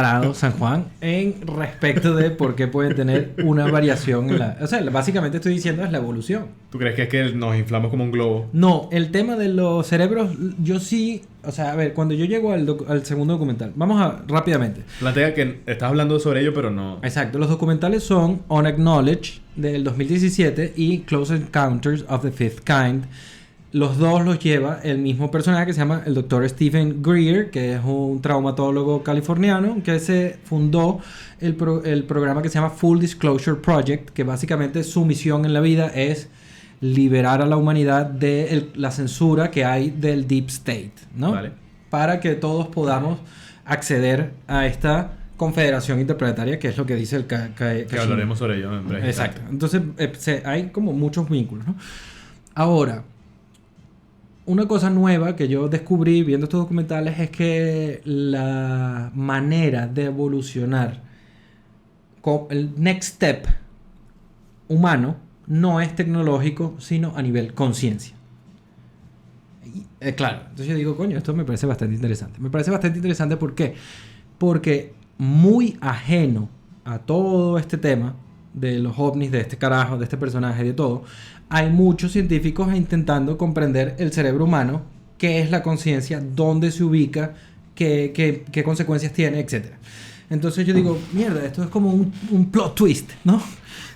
tarado San Juan en respecto de por qué pueden tener una variación en la... O sea, básicamente estoy diciendo es la evolución. ¿Tú crees que es que nos inflamos como un globo? No, el tema de los cerebros, yo sí... O sea, a ver, cuando yo llego al segundo documental, vamos a rápidamente. Plantea que estás hablando sobre ello, pero no... Exacto, los documentales son Unacknowledged del 2017 y Close Encounters of the Fifth Kind. Los dos los lleva el mismo personaje que se llama el Dr. Stephen Greer, que es un traumatólogo californiano que se fundó el programa que se llama Full Disclosure Project, que básicamente su misión en la vida es liberar a la humanidad de la censura que hay del Deep State, ¿no? Vale. Para que todos podamos acceder a esta confederación interplanetaria, que es lo que dice el Que hablaremos sobre ello en breve. Exacto. Entonces, hay como muchos vínculos, ¿no? Ahora, una cosa nueva que yo descubrí viendo estos documentales es que la manera de evolucionar, el next step humano, no es tecnológico, sino a nivel conciencia. Claro, entonces yo digo, coño, esto me parece bastante interesante. Me parece bastante interesante, ¿por qué? Porque muy ajeno a todo este tema de los ovnis, de este carajo, de este personaje, de todo, hay muchos científicos intentando comprender el cerebro humano, qué es la conciencia, dónde se ubica, qué consecuencias tiene, etc. Entonces yo digo, mierda, esto es como un plot twist, ¿no?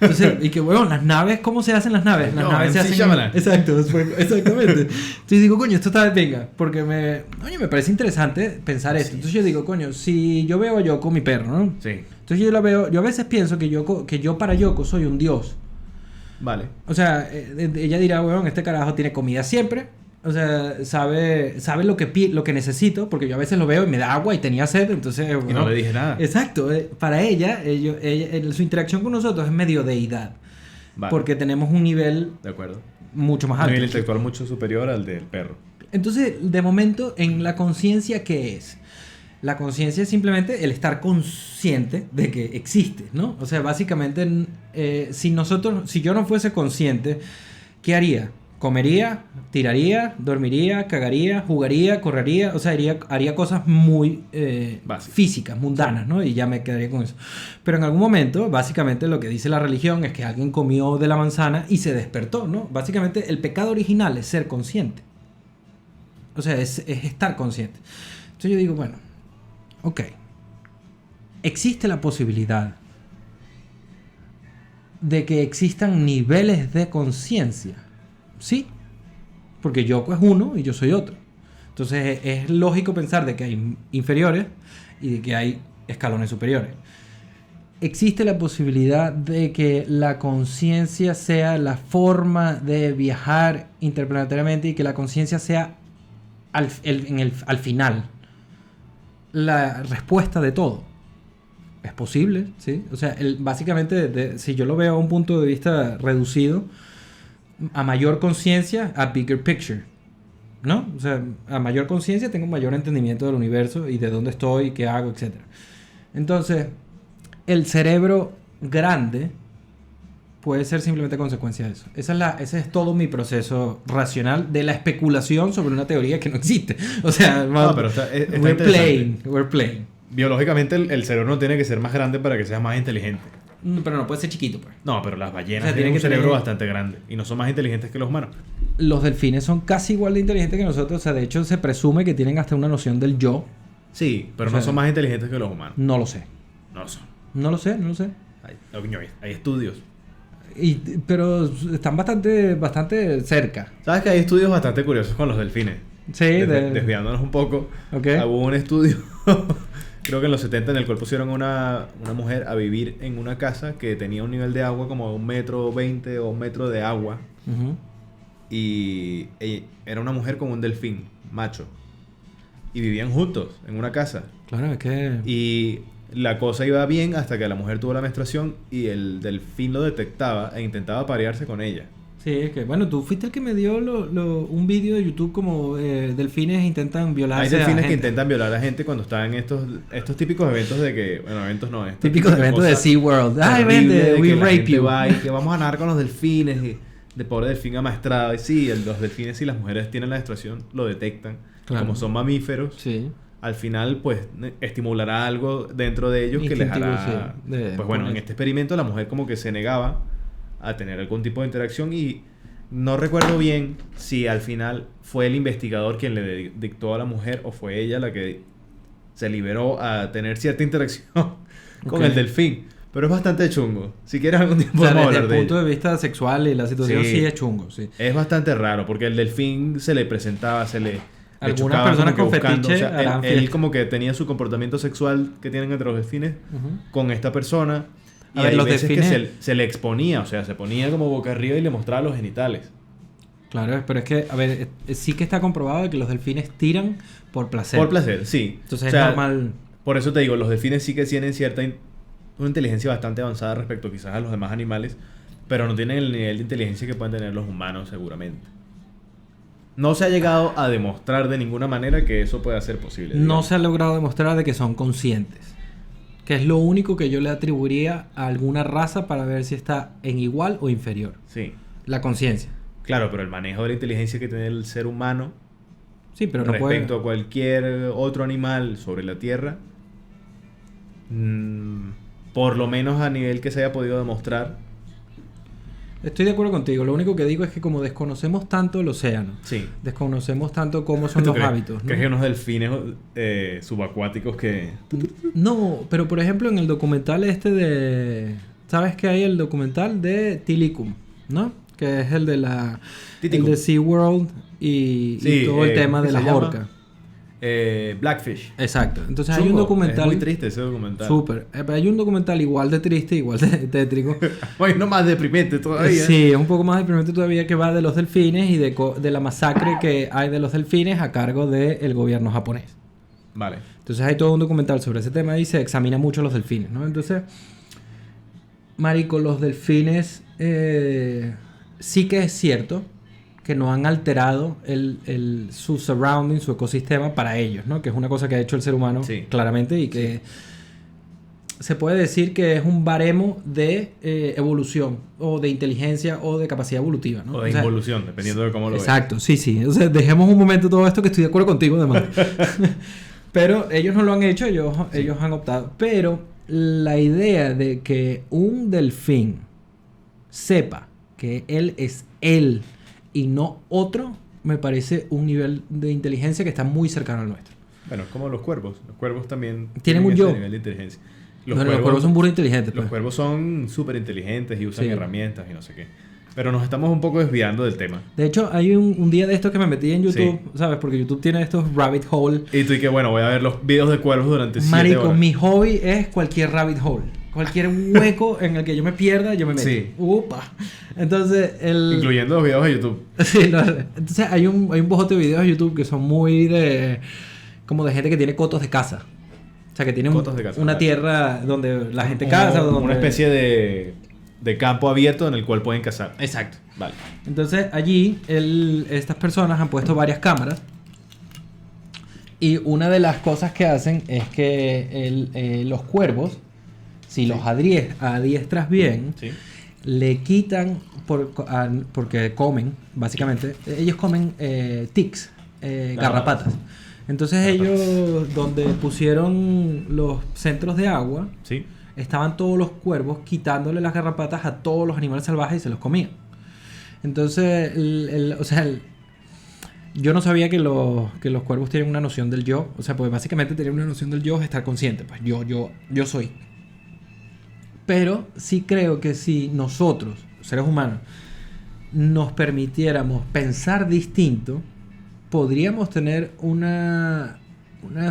Entonces, y que bueno, las naves, ¿cómo se hacen las naves? Las naves se hacen... Exacto, exactamente. Entonces digo, coño, esto está... Venga, porque me parece interesante pensar esto. Entonces yo digo, coño, si yo veo a Yoko, mi perro, ¿no? Sí. Entonces yo la veo... Yo a veces pienso que yo para Yoko soy un dios. Vale. O sea, ella dirá, weón, este carajo tiene comida siempre. O sea, sabe lo que necesito, porque yo a veces lo veo y me da agua y tenía sed, entonces... Y bueno, no le dije nada. Exacto. Para ella, su interacción con nosotros es medio deidad. Vale. Porque tenemos un nivel De acuerdo. mucho más Un alto. nivel intelectual mucho superior al del perro. Entonces, de momento, en la conciencia, ¿qué es? La conciencia es simplemente el estar consciente de que existe, ¿no? O sea, básicamente, si yo no fuese consciente, ¿qué haría? Comería, tiraría, dormiría, cagaría, jugaría, correría, o sea, haría cosas muy físicas, mundanas, ¿no? Y ya me quedaría con eso. Pero en algún momento, básicamente lo que dice la religión es que alguien comió de la manzana y se despertó, ¿no? Básicamente el pecado original es ser consciente. O sea, es estar consciente. Entonces yo digo, bueno, ok. Existe la posibilidad de que existan niveles de conciencia. Sí, porque Yoko es uno y yo soy otro. Entonces es lógico pensar de que hay inferiores y de que hay escalones superiores. Existe la posibilidad de que la conciencia sea la forma de viajar interplanetariamente y que la conciencia sea al final la respuesta de todo. Es posible, ¿sí? O sea, básicamente, si yo lo veo a un punto de vista reducido, a mayor conciencia, a bigger picture, ¿no? O sea, a mayor conciencia tengo un mayor entendimiento del universo y de dónde estoy, qué hago, etc. Entonces, el cerebro grande puede ser simplemente consecuencia de eso. Ese es todo mi proceso racional de la especulación sobre una teoría que no existe. O sea, No, pero está we're playing. Biológicamente el cerebro no tiene que ser más grande para que sea más inteligente. Pero no puede ser chiquito, pues. No, pero las ballenas O sea, tienen un tiene que cerebro tener- bastante grande y no son más inteligentes que los humanos. Los delfines son casi igual de inteligentes que nosotros. O sea, de hecho, se presume que tienen hasta una noción del yo. Sí, pero O sea, no son más inteligentes que los humanos. No lo sé. No lo son. No lo sé, no lo sé. Hay estudios. Pero están bastante cerca. ¿Sabes que hay estudios bastante curiosos con los delfines? Sí, Desviándonos un poco. Ok. Hubo un estudio, creo que en los 70, en el cual pusieron una mujer a vivir en una casa que tenía un nivel de agua como 1,20 metros o 1 metro de agua. Ujú. Y ella era una mujer con un delfín, macho. Y vivían juntos en una casa. Claro, es que... Y la cosa iba bien hasta que la mujer tuvo la menstruación y el delfín lo detectaba e intentaba aparearse con ella. Sí, es que... Bueno, tú fuiste el que me dio un vídeo de YouTube como delfines intentan violar Hay a delfines que gente. intentan violar a la gente cuando están en estos típicos eventos de que... Bueno, eventos no. Típicos eventos de SeaWorld. ¡Ay, vente! We rape you. Y que vamos a nadar con los delfines. Y de pobre delfín amaestrado. Y sí, los delfines, si las mujeres tienen la menstruación, lo detectan. Claro. Como son mamíferos, Sí. al final pues estimulará algo dentro de ellos que les Instintivo, hará... sí, de pues bueno, en poner. este experimento la mujer como que se negaba a tener algún tipo de interacción y no recuerdo bien si al final fue el investigador quien le dictó a la mujer o fue ella la que se liberó a tener cierta interacción con Ok. el delfín. Pero es bastante chungo. Si quieres algún tiempo O sea, podemos desde hablar el de punto ello. de vista sexual y la situación Sí. sí es chungo, sí. Es bastante raro porque el delfín se le presentaba, le Algunas chocaba personas como que con buscando, fetiche o sea, harán él fiesta. como que tenía su comportamiento sexual que tienen entre los delfines Ujú. con esta persona. Y A ver, hay los veces que delfines- se le exponía, o sea, se ponía como boca arriba y le mostraba los genitales. Claro, pero es que, a ver, sí que está comprobado que los delfines tiran por placer. Por placer, sí. Entonces O sea, es normal. Por eso te digo, los delfines sí que tienen una inteligencia bastante avanzada respecto quizás a los demás animales, pero no tienen el nivel de inteligencia que pueden tener los humanos seguramente. No se ha llegado a demostrar de ninguna manera que eso pueda ser posible. No digamos. se ha logrado demostrar de que son conscientes. Que es lo único que yo le atribuiría a alguna raza para ver si está en igual o inferior. Sí, La conciencia. claro, pero el manejo de la inteligencia que tiene el ser humano Sí, pero no puede... respecto a cualquier otro animal sobre la Tierra, por lo menos a nivel que se haya podido demostrar, Estoy de acuerdo contigo. Lo único que digo es que como desconocemos tanto el océano, sí. desconocemos tanto cómo son ¿Tú los crees- hábitos, ¿no? ¿Crees que hay unos delfines subacuáticos que... No, pero por ejemplo en el documental este de... ¿Sabes que hay el documental de Tilikum, ¿no? Que es el de la... Titicum. El de SeaWorld y Sí, todo el tema ¿cómo de se la llama? orca. Blackfish. Exacto. Entonces hay un Chungo, documental... Es muy triste ese documental. Súper. Hay un documental igual de triste, igual de tétrico. Oye, no más deprimente todavía. Sí, es un poco más deprimente todavía, que va de los delfines y de la masacre que hay de los delfines a cargo del gobierno japonés. Vale. Entonces hay todo un documental sobre ese tema y se examina mucho los delfines, ¿no? Entonces, marico, los delfines sí que es cierto que no han alterado su surrounding, su ecosistema para ellos, ¿no? Que es una cosa que ha hecho el ser humano Sí. claramente y que se puede decir que es un baremo de evolución o de inteligencia o de capacidad evolutiva, ¿no? O de O sea, involución, dependiendo de cómo lo veas. exacto, sí, sí. O sea, dejemos un momento todo esto que estoy de acuerdo contigo, además. Pero ellos no lo han hecho, ellos han optado. Pero la idea de que un delfín sepa que él es él y no otro, me parece un nivel de inteligencia que está muy cercano al nuestro. Bueno, es como los cuervos. Los cuervos también Tienen un ese yo. nivel de inteligencia. Los cuervos son burros inteligentes. Los Pues. cuervos son súper inteligentes y usan Sí. herramientas y no sé qué. Pero nos estamos un poco desviando del tema. De hecho, hay un día de estos que me metí en YouTube, Sí. ¿sabes? Porque YouTube tiene estos rabbit hole. Y tú y que bueno, voy a ver los videos de cuervos durante 7 Marico, horas. mi hobby es cualquier rabbit hole. Cualquier hueco en el que yo me pierda, yo me meto. Sí. Upa. Entonces, Incluyendo los videos de YouTube. Sí, entonces hay un bojote de videos de YouTube que son muy de... Como de gente que tiene cotos de casa. O sea, que tiene Cotos de casa, una vale. tierra donde la gente caza. Como Donde... una especie de campo abierto en el cual pueden cazar. Exacto. Vale. Entonces allí estas personas han puesto varias cámaras y una de las cosas que hacen es que los cuervos, si los adiestras bien, Sí. le quitan, porque comen, básicamente, ellos comen ticks, garrapatas. Entonces ellos, donde pusieron los centros de agua, Sí. estaban todos los cuervos quitándole las garrapatas a todos los animales salvajes y se los comían. Entonces, yo no sabía que los cuervos tienen una noción del yo. O sea, pues básicamente tener una noción del yo es estar consciente. Pues yo soy. Pero sí creo que si nosotros, seres humanos, nos permitiéramos pensar distinto, podríamos tener una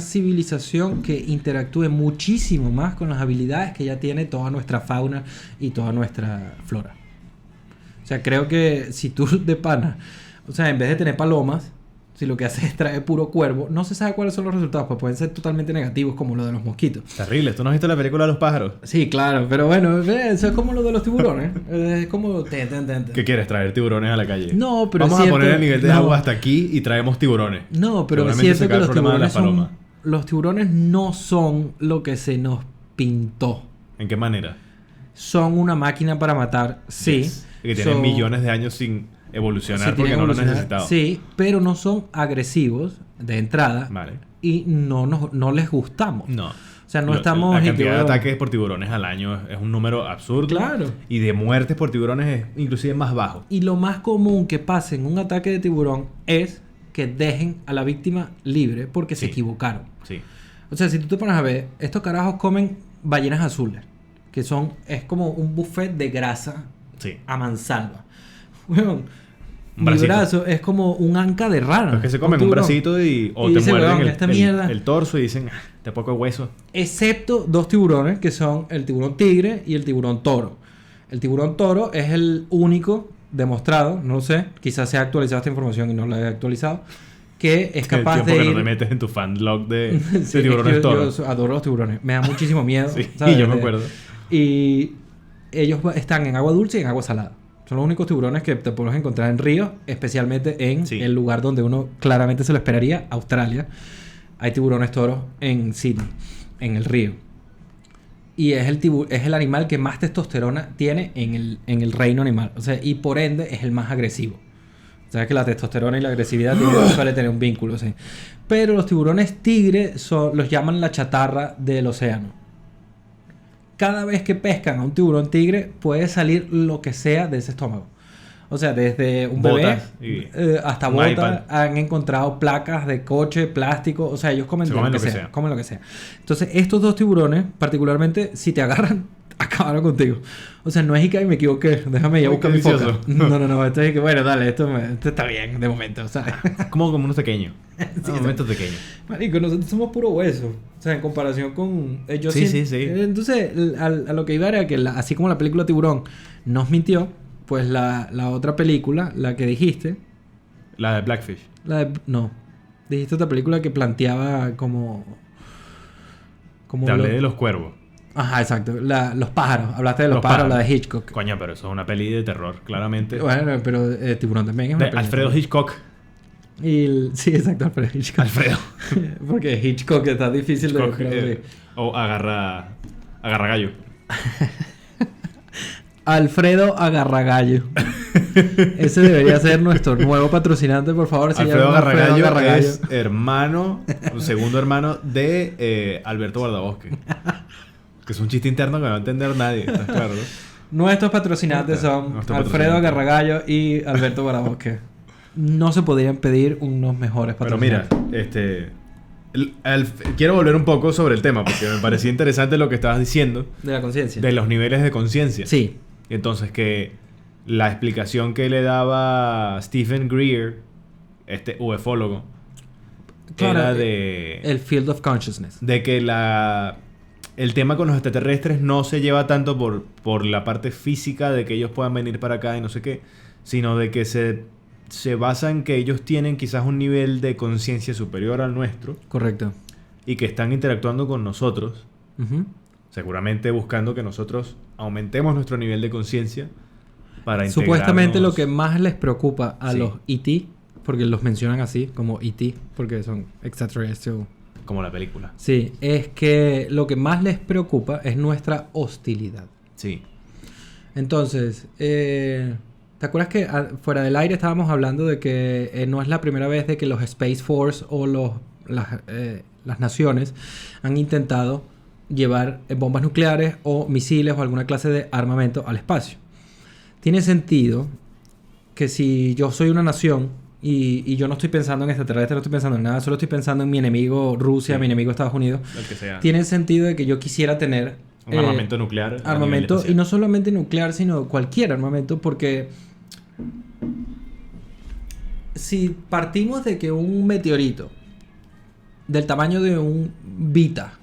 civilización que interactúe muchísimo más con las habilidades que ya tiene toda nuestra fauna y toda nuestra flora. O sea, creo que si tú de pana, o sea, en vez de tener palomas, si lo que haces es traer puro cuervo, no se sabe cuáles son los resultados, pues pueden ser totalmente negativos como lo de los mosquitos. Terrible. ¿Tú no has visto la película de los pájaros? Sí, claro, pero bueno, eso es como lo de los tiburones. Es como... ¿Qué quieres? ¿Traer tiburones a la calle? No, pero Vamos es a cierto- poner el nivel de no. agua hasta aquí y traemos tiburones. No, pero es Seguramente cierto se que cae el los problema de las tiburones son... palomas. Los tiburones no son lo que se nos pintó. ¿En qué manera? Son una máquina para matar, sí. Yes. Y que tienen Son- millones de años sin evolucionar sí, porque tienen no lo evolucionar, necesitaban. sí, pero no son agresivos. de entrada Vale. y no les gustamos. No. O sea, no estamos... La y cantidad que, de bueno, ataques por tiburones al año es un número absurdo. Claro. Y de muertes por tiburones es inclusive más bajo. Y lo más común que pase en un ataque de tiburón es que dejen a la víctima libre porque se Sí. equivocaron. Sí. O sea, si tú te pones a ver, estos carajos comen ballenas azules, que es como un buffet de grasa Sí. a mansalva. Weón, Un mi bracito. brazo es como un anca de rana. Pero es que se comen un tiburón. bracito o Y te dice, muerden "Weón, esta mierda". el torso y dicen, te poco hueso. Excepto dos tiburones, que son el tiburón tigre y el tiburón toro. El tiburón toro es el único demostrado, no lo sé, quizás se ha actualizado esta información y no la he actualizado, que es capaz el tiempo de que ir... no te metes en tu fanlog de Sí, tiburones es que toros. yo adoro los tiburones. Me da muchísimo miedo. Sí, ¿sabes? yo me acuerdo. Y ellos están en agua dulce y en agua salada. Son los únicos tiburones que te puedes encontrar en ríos, especialmente en Sí. el lugar donde uno claramente se lo esperaría, Australia. Hay tiburones toros en Sydney, en el río. Y es el animal que más testosterona tiene en el reino animal. O sea, y por ende es el más agresivo. Sabes que la testosterona y la agresividad suele tener un vínculo, sí. Pero los tiburones tigre los llaman la chatarra del océano. Cada vez que pescan a un tiburón tigre puede salir lo que sea de ese estómago. O sea, desde un Botas bebé y hasta un botas, iPad. han encontrado placas de coche, plástico. O sea, ellos comen Se lo comen que lo que sea, sea. comen lo que sea. Entonces, estos dos tiburones, particularmente, si te agarran, acabaron contigo. O sea, no es que me equivoqué, déjame ir a Uy, buscar qué mi foca. delicioso. No. Esto es que, bueno, dale, esto está bien de momento, ¿sabes? Como unos pequeños. Sí, Momentos pequeños. Marico, nosotros somos puro hueso. O sea, en comparación con... yo Sí, siento- sí. Entonces, a lo que iba era que así como la película Tiburón nos mintió, pues la otra película, la que dijiste, La de Blackfish. no. Dijiste otra película que planteaba como Te hablé lo- de los cuervos. Ajá, exacto. Los pájaros. Hablaste de los pájaros, la de Hitchcock. Coño, pero eso es una peli de terror, claramente. Bueno, pero Tiburón también es una De película. Alfredo Hitchcock. Sí, exacto, Alfredo Hitchcock. Alfredo. Porque Hitchcock está difícil Hitchcock, de... o agarra gallo. Alfredo Agarragallo. Ese debería ser nuestro nuevo patrocinante, por favor. Se Alfredo llama Agarragallo es hermano, segundo hermano de Alberto Guardabosque. Que es un chiste interno que no va a entender nadie, ¿estás claro? ¿No? Nuestros patrocinantes son Nuestro Alfredo patrocinante. Agarragallo y Alberto Guardabosque. No se podrían pedir unos mejores Pero mira, patrocinantes. quiero volver un poco sobre el tema porque me parecía interesante lo que estabas diciendo De la conciencia. de los niveles de conciencia. Sí. Entonces que la explicación que le daba Stephen Greer, este ufólogo, Claro, era de el field of consciousness. que el tema con los extraterrestres no se lleva tanto por la parte física de que ellos puedan venir para acá y no sé qué, sino de que se basa en que ellos tienen quizás un nivel de conciencia superior al nuestro Correcto. y que están interactuando con nosotros, Ujú. seguramente buscando que nosotros aumentemos nuestro nivel de conciencia para integrarnos. Supuestamente lo que más les preocupa a Sí. los E.T., porque los mencionan así, como E.T., porque son extraterrestrial. Como la película. Sí, es que lo que más les preocupa es nuestra hostilidad. Sí. Entonces, ¿te acuerdas que fuera del aire estábamos hablando de que no es la primera vez de que los Space Force o las naciones han intentado llevar bombas nucleares o misiles o alguna clase de armamento al espacio? Tiene sentido que si yo soy una nación y yo no estoy pensando en extraterrestres, no estoy pensando en nada, solo estoy pensando en mi enemigo Rusia, Sí. mi enemigo Estados Unidos, El que sea. tiene sentido de que yo quisiera tener Un armamento nuclear. a nivel armamento, espacial. y no solamente nuclear, sino cualquier armamento, porque si partimos de que un meteorito del tamaño de un Vita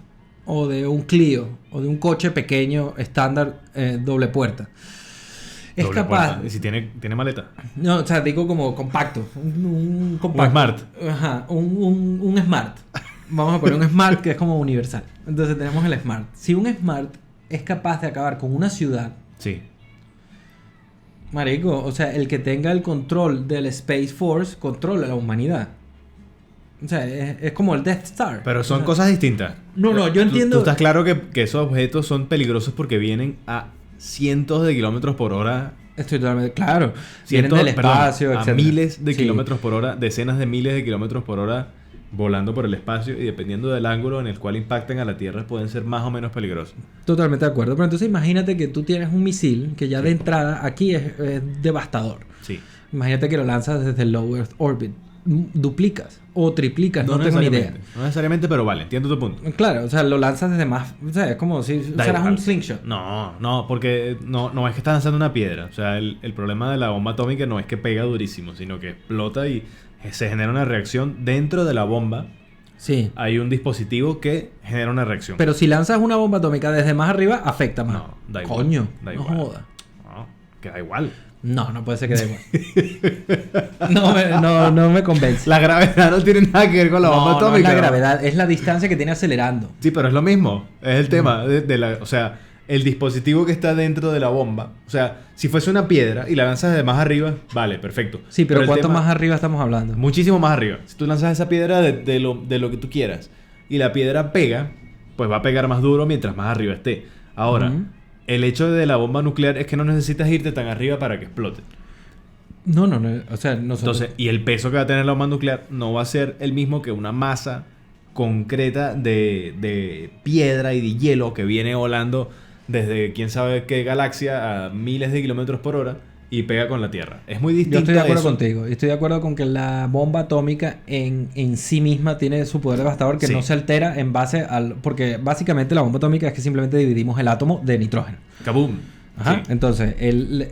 o de un Clio o de un coche pequeño estándar doble puerta es Doble capaz... puerta. ¿Y si tiene maleta? No, o sea, digo como compacto. Un compacto. Un Smart. Ajá, un Smart. Vamos a poner un Smart que es como universal. Entonces tenemos el Smart. Si un Smart es capaz de acabar con una ciudad, Sí. marico, o sea, el que tenga el control del Space Force controla la humanidad. O sea, es como el Death Star. Pero son O sea, cosas distintas. No, yo entiendo... Tú estás claro que esos objetos son peligrosos porque vienen a cientos de kilómetros por hora. Estoy totalmente claro. Vienen Cientos, del perdón, espacio, a etc. miles de Sí. kilómetros por hora, decenas de miles de kilómetros por hora volando por el espacio y dependiendo del ángulo en el cual impacten a la Tierra pueden ser más o menos peligrosos. Totalmente de acuerdo. Pero entonces imagínate que tú tienes un misil que ya de entrada aquí es devastador. Sí. Imagínate que lo lanzas desde el Low Earth Orbit. Duplicas o triplicas, no tengo ni idea. No necesariamente, pero vale, entiendo tu punto. Claro, o sea, lo lanzas desde más... O sea, es como si usaras un slingshot. No, porque no es que estás lanzando una piedra. O sea, el problema de la bomba atómica no es que pega durísimo, sino que explota y se genera una reacción dentro de la bomba. Sí. Hay un dispositivo que genera una reacción. Pero si lanzas una bomba atómica desde más arriba, afecta más. No, da igual. Coño, Da no igual. joda. No, que da igual. No puede ser que da igual. No me convence. La gravedad no tiene nada que ver con la bomba atómica. No es la gravedad, es la distancia que tiene acelerando. Sí, pero es lo mismo. Es el tema o sea, el dispositivo que está dentro de la bomba. O sea, si fuese una piedra y la lanzas de más arriba, vale, perfecto. Sí, pero el ¿cuánto tema- más arriba estamos hablando? Muchísimo más arriba. Si tú lanzas esa piedra de lo que tú quieras y la piedra pega, pues va a pegar más duro mientras más arriba esté. Ahora, Ujú. el hecho de la bomba nuclear es que no necesitas irte tan arriba para que explote. No. O sea, nosotros... Entonces, y el peso que va a tener la bomba nuclear no va a ser el mismo que una masa concreta de piedra y de hielo que viene volando desde quién sabe qué galaxia a miles de kilómetros por hora y pega con la Tierra. Es muy distinto Yo estoy de a acuerdo eso. contigo. Estoy de acuerdo con que la bomba atómica en sí misma tiene su poder devastador que Sí. no se altera en base al... Porque básicamente la bomba atómica es que simplemente dividimos el átomo de nitrógeno. ¡Kaboom! Ajá. Sí. Entonces,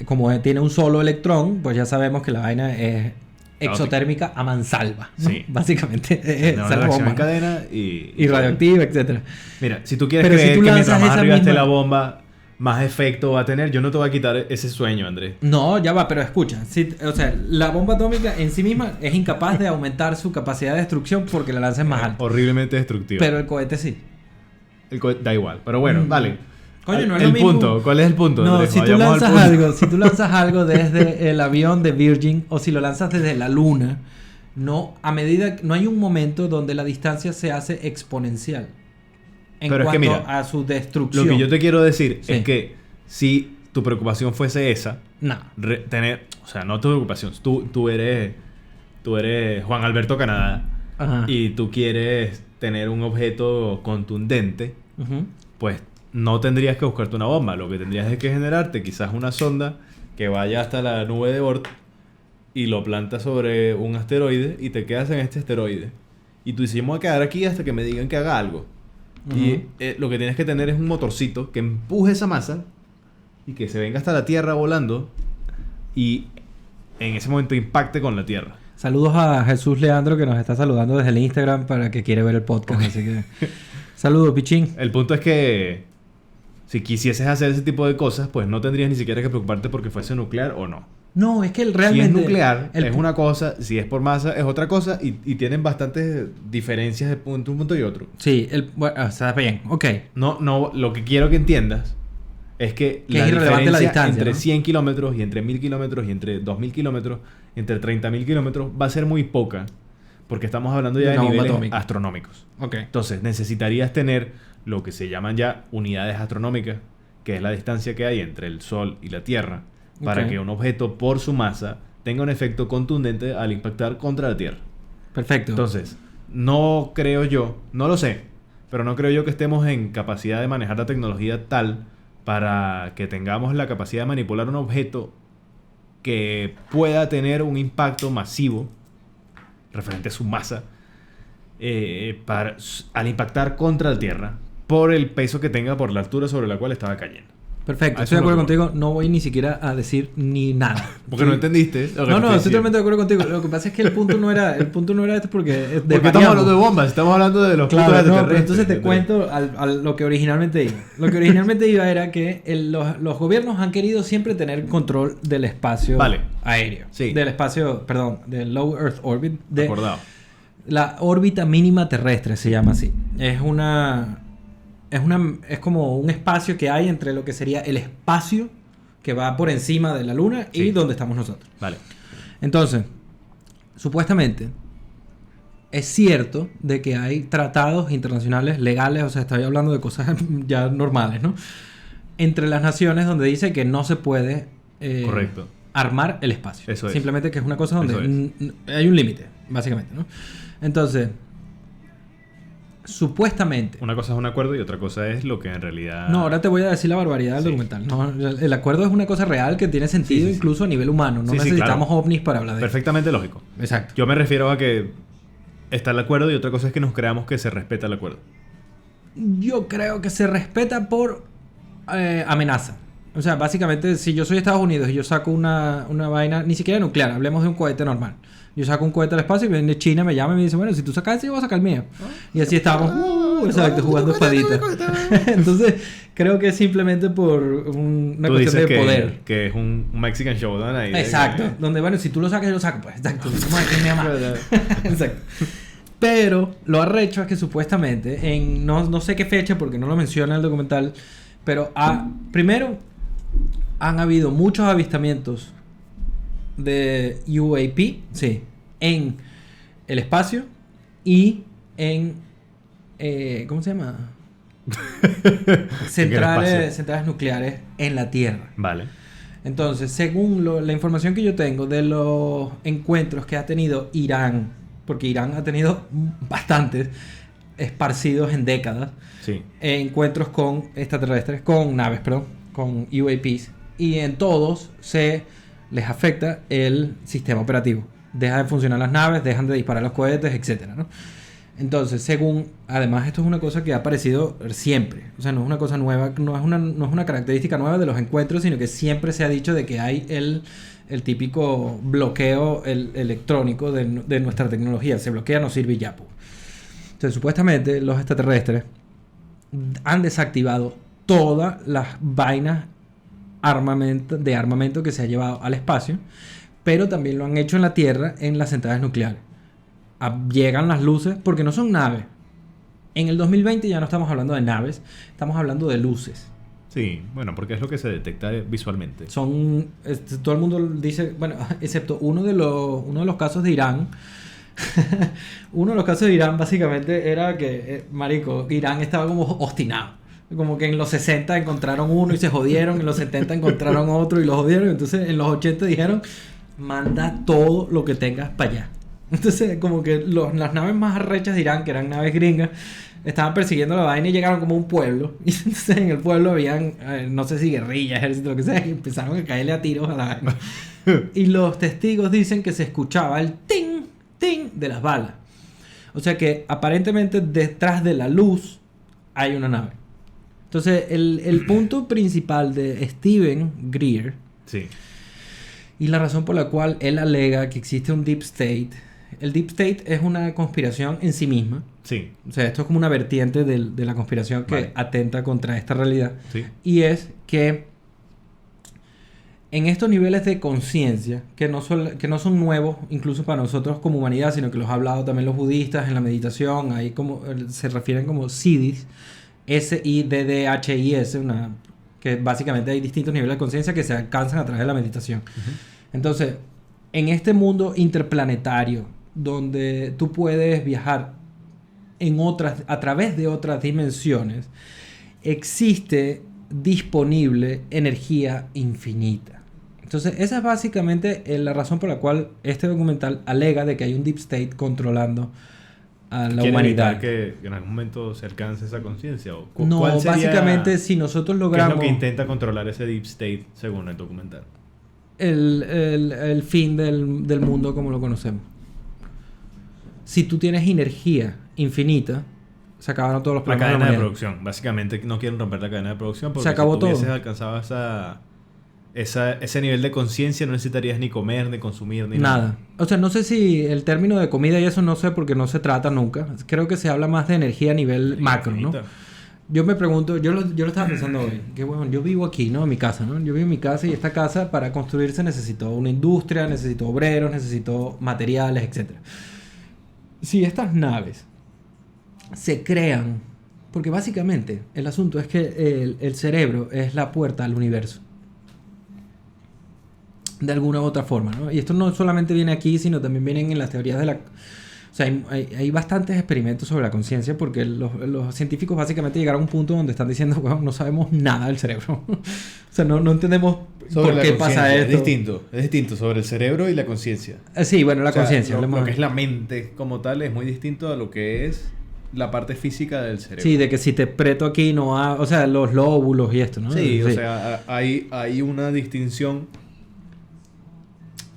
como tiene un solo electrón, pues ya sabemos que la vaina es exotérmica a mansalva. ¿no? Sí. Básicamente Tiene es una esa reacción bomba. en cadena y Y radioactiva, etcétera. Mira, si tú quieres Pero si creer tú que mientras lanzas más esa arriba esté misma- la bomba, más efecto va a tener, yo no te voy a quitar ese sueño, Andrés. No, ya va, pero escucha. O sea, la bomba atómica en sí misma es incapaz de aumentar su capacidad de destrucción porque la lanza es más alta. Horriblemente destructivo. Pero el cohete sí. Da igual. Pero bueno, vale. Coño, no es el lo mismo. punto. ¿Cuál es el punto, No, Andrés? si tú Vayamos al lanzas punto. algo, si tú lanzas algo desde el avión de Virgin o si lo lanzas desde la luna, no hay un momento donde la distancia se hace exponencial en Pero es que cuanto mira, a su destrucción. Lo que yo te quiero decir Sí. es que si tu preocupación fuese esa, No. o sea, no tu preocupación, tú eres Juan Alberto Canadá Ajá. y tú quieres tener un objeto contundente, Ujú. pues no tendrías que buscarte una bomba. Lo que tendrías es que generarte quizás una sonda que vaya hasta la nube de Oort y lo plantas sobre un asteroide y te quedas en este asteroide. Y tú dices, me voy a quedar aquí hasta que me digan que haga algo. Y lo que tienes que tener es un motorcito que empuje esa masa y que se venga hasta la Tierra volando y en ese momento impacte con la Tierra. Saludos a Jesús Leandro que nos está saludando desde el Instagram para que quiere ver el podcast. Así que saludos, pichín. El punto es que si quisieses hacer ese tipo de cosas, pues no tendrías ni siquiera que preocuparte porque fuese nuclear o no. No, es que Si realmente... es nuclear, el- es una cosa, si es por masa, es otra cosa, y tienen bastantes diferencias de un punto y otro. Sí, bueno, está bien, ok. No, lo que quiero que entiendas es que Que es irrelevante la distancia, entre ¿no? 100 kilómetros y entre 1000 kilómetros y entre 2000 kilómetros, entre 30.000 kilómetros, va a ser muy poca, porque estamos hablando ya De de una bomba niveles atómica. astronómicos. Ok. Entonces, necesitarías tener lo que se llaman ya unidades astronómicas, que es la distancia que hay entre el Sol y la Tierra, para Ok. que un objeto por su masa tenga un efecto contundente al impactar contra la Tierra. Perfecto. Entonces, no creo yo, no lo sé, pero no creo yo que estemos en capacidad de manejar la tecnología tal para que tengamos la capacidad de manipular un objeto que pueda tener un impacto masivo referente a su masa al impactar contra la Tierra por el peso que tenga por la altura sobre la cual estaba cayendo. Perfecto. A Estoy de eso es acuerdo lo que contigo. No voy ni siquiera a decir ni nada. Porque no entendiste. lo que No, te estoy decía. totalmente de acuerdo contigo. Lo que pasa es que el punto no era este porque Porque estamos hablando de bombas, estamos hablando de los Claro, puntos no, pero extraterrestres, entonces te ¿entendés? cuento a lo que originalmente iba. Lo que originalmente iba era que los gobiernos han querido siempre tener control del espacio Vale. aéreo. Sí. Del espacio, perdón, del Low Earth Orbit. Acordado. La órbita mínima terrestre se llama así. Es como un espacio que hay entre lo que sería el espacio que va por encima de la Luna y Sí. donde estamos nosotros. Vale. Entonces, supuestamente, es cierto de que hay tratados internacionales legales, o sea, estoy hablando de cosas ya normales, ¿no? Entre las naciones donde dice que no se puede Correcto. armar el espacio. Eso es. Simplemente que es una cosa donde Eso es. hay un límite, básicamente, ¿no? Entonces, Supuestamente. Una cosa es un acuerdo y otra cosa es lo que en realidad... No, ahora te voy a decir la barbaridad del Sí. documental. No, el acuerdo es una cosa real que tiene sentido Sí, sí. incluso a nivel humano. No Sí, sí, necesitamos claro. ovnis para hablar de Perfectamente lógico. eso. Exacto. Yo me refiero a que está el acuerdo y otra cosa es que nos creamos que se respeta el acuerdo. Yo creo que se respeta por amenaza. O sea, básicamente, si yo soy Estados Unidos y yo saco una vaina, ni siquiera nuclear, hablemos de un cohete normal. Yo saco un cohete al espacio y viene China, me llama y me dice, bueno, si tú sacas ese, yo voy a sacar el mío. Y así estábamos, exacto, jugando espadita. Entonces, creo que es simplemente por una Tú cuestión dices de poder. que es un Mexican Showdown ahí. Exacto. Donde, bueno, si tú lo sacas, yo lo saco, pues. Exacto. Vamos a ver quién me ama. Exacto. Pero lo arrecho es que supuestamente, no sé qué fecha, porque no lo menciona el documental, pero primero han habido muchos avistamientos de UAP, sí, en el espacio y en ¿cómo se llama? centrales nucleares en la Tierra. Vale. Entonces, según la información que yo tengo de los encuentros que ha tenido Irán, porque Irán ha tenido bastantes esparcidos en décadas, Sí. encuentros con extraterrestres, con naves, perdón, con UAPs, y en todos se les afecta el sistema operativo. Deja de funcionar las naves, dejan de disparar los cohetes, etcétera, ¿no? Entonces, además esto es una cosa que ha aparecido siempre, o sea, no es una cosa nueva, no es una característica nueva de los encuentros, sino que siempre se ha dicho de que hay el típico bloqueo electrónico de nuestra tecnología, se bloquea, no sirve y ya, pues. Entonces, supuestamente los extraterrestres han desactivado todas las vainas de armamento que se ha llevado al espacio, pero también lo han hecho en la Tierra, en las centrales nucleares. Llegan las luces porque no son naves. En el 2020 ya no estamos hablando de naves, estamos hablando de luces. Sí, bueno, porque es lo que se detecta visualmente. Todo el mundo dice, bueno, excepto uno de los casos de Irán. Uno de los casos de Irán básicamente era que, marico, Irán estaba como obstinado. Como que en los 60 encontraron uno y se jodieron, en los 70 encontraron otro y lo jodieron. Entonces en los 80 dijeron, manda todo lo que tengas para allá. Entonces como que las naves más arrechas de Irán, que eran naves gringas, estaban persiguiendo la vaina y llegaron como a un pueblo. Y entonces en el pueblo habían, no sé si guerrillas, ejército, lo que sea, y empezaron a caerle a tiros a la vaina. Y los testigos dicen que se escuchaba el ting, ting de las balas. O sea que aparentemente detrás de la luz hay una nave. Entonces el punto principal de Steven Greer, Sí. y la razón por la cual él alega que existe un Deep State, el Deep State es una conspiración en sí misma. Sí. O sea, esto es como una vertiente de la conspiración que Vale. atenta contra esta realidad. Sí. Y es que en estos niveles de conciencia, que no son nuevos incluso para nosotros como humanidad, sino que los ha hablado también los budistas en la meditación, ahí como se refieren como siddhis, SIDDHIS, que básicamente hay distintos niveles de conciencia que se alcanzan a través de la meditación. Entonces, en este mundo interplanetario, donde tú puedes viajar a través de otras dimensiones, existe disponible energía infinita. Entonces, esa es básicamente la razón por la cual este documental alega de que hay un Deep State controlando a la ¿Quiere humanidad. evitar que en algún momento se alcance esa conciencia? ¿O No, cuál sería- básicamente si nosotros ¿Qué es logramos lo que intenta controlar ese Deep State según el documental? el fin del mundo como lo conocemos. Si tú tienes energía infinita, se acabaron todos los La problemas cadena la de humanidad. producción. Básicamente no quieren romper la cadena de producción porque Se acabó si tú hubieses todo. alcanzado ese nivel de conciencia no necesitarías ni comer, ni consumir, ni nada. Nada. O sea, no sé si el término de comida y eso no sé porque no se trata nunca. Creo que se habla más de energía a nivel macro, ¿no? Infinita. Yo me pregunto, yo lo estaba pensando hoy, que bueno, yo vivo aquí, ¿no? En mi casa, ¿no? Yo vivo en mi casa y esta casa para construirse necesitó una industria, necesitó obreros, necesitó materiales, etc. Si estas naves se crean, porque básicamente el asunto es que el cerebro es la puerta al universo. De alguna u otra forma, ¿no? Y esto no solamente viene aquí, sino también vienen en las teorías de la... O sea, hay bastantes experimentos sobre la conciencia porque los científicos básicamente llegaron a un punto donde están diciendo, bueno, no sabemos nada del cerebro. O sea, no entendemos Sobre por la qué pasa conciencia, esto. Es distinto sobre el cerebro y la conciencia. Sí, bueno, la O sea, conciencia. Lo hablemos que de- es la mente como tal es muy distinto a lo que es la parte física del cerebro. Sí, de que si te aprieto aquí no ha... O sea, los lóbulos y esto, ¿no? Sí, o sea, hay una distinción.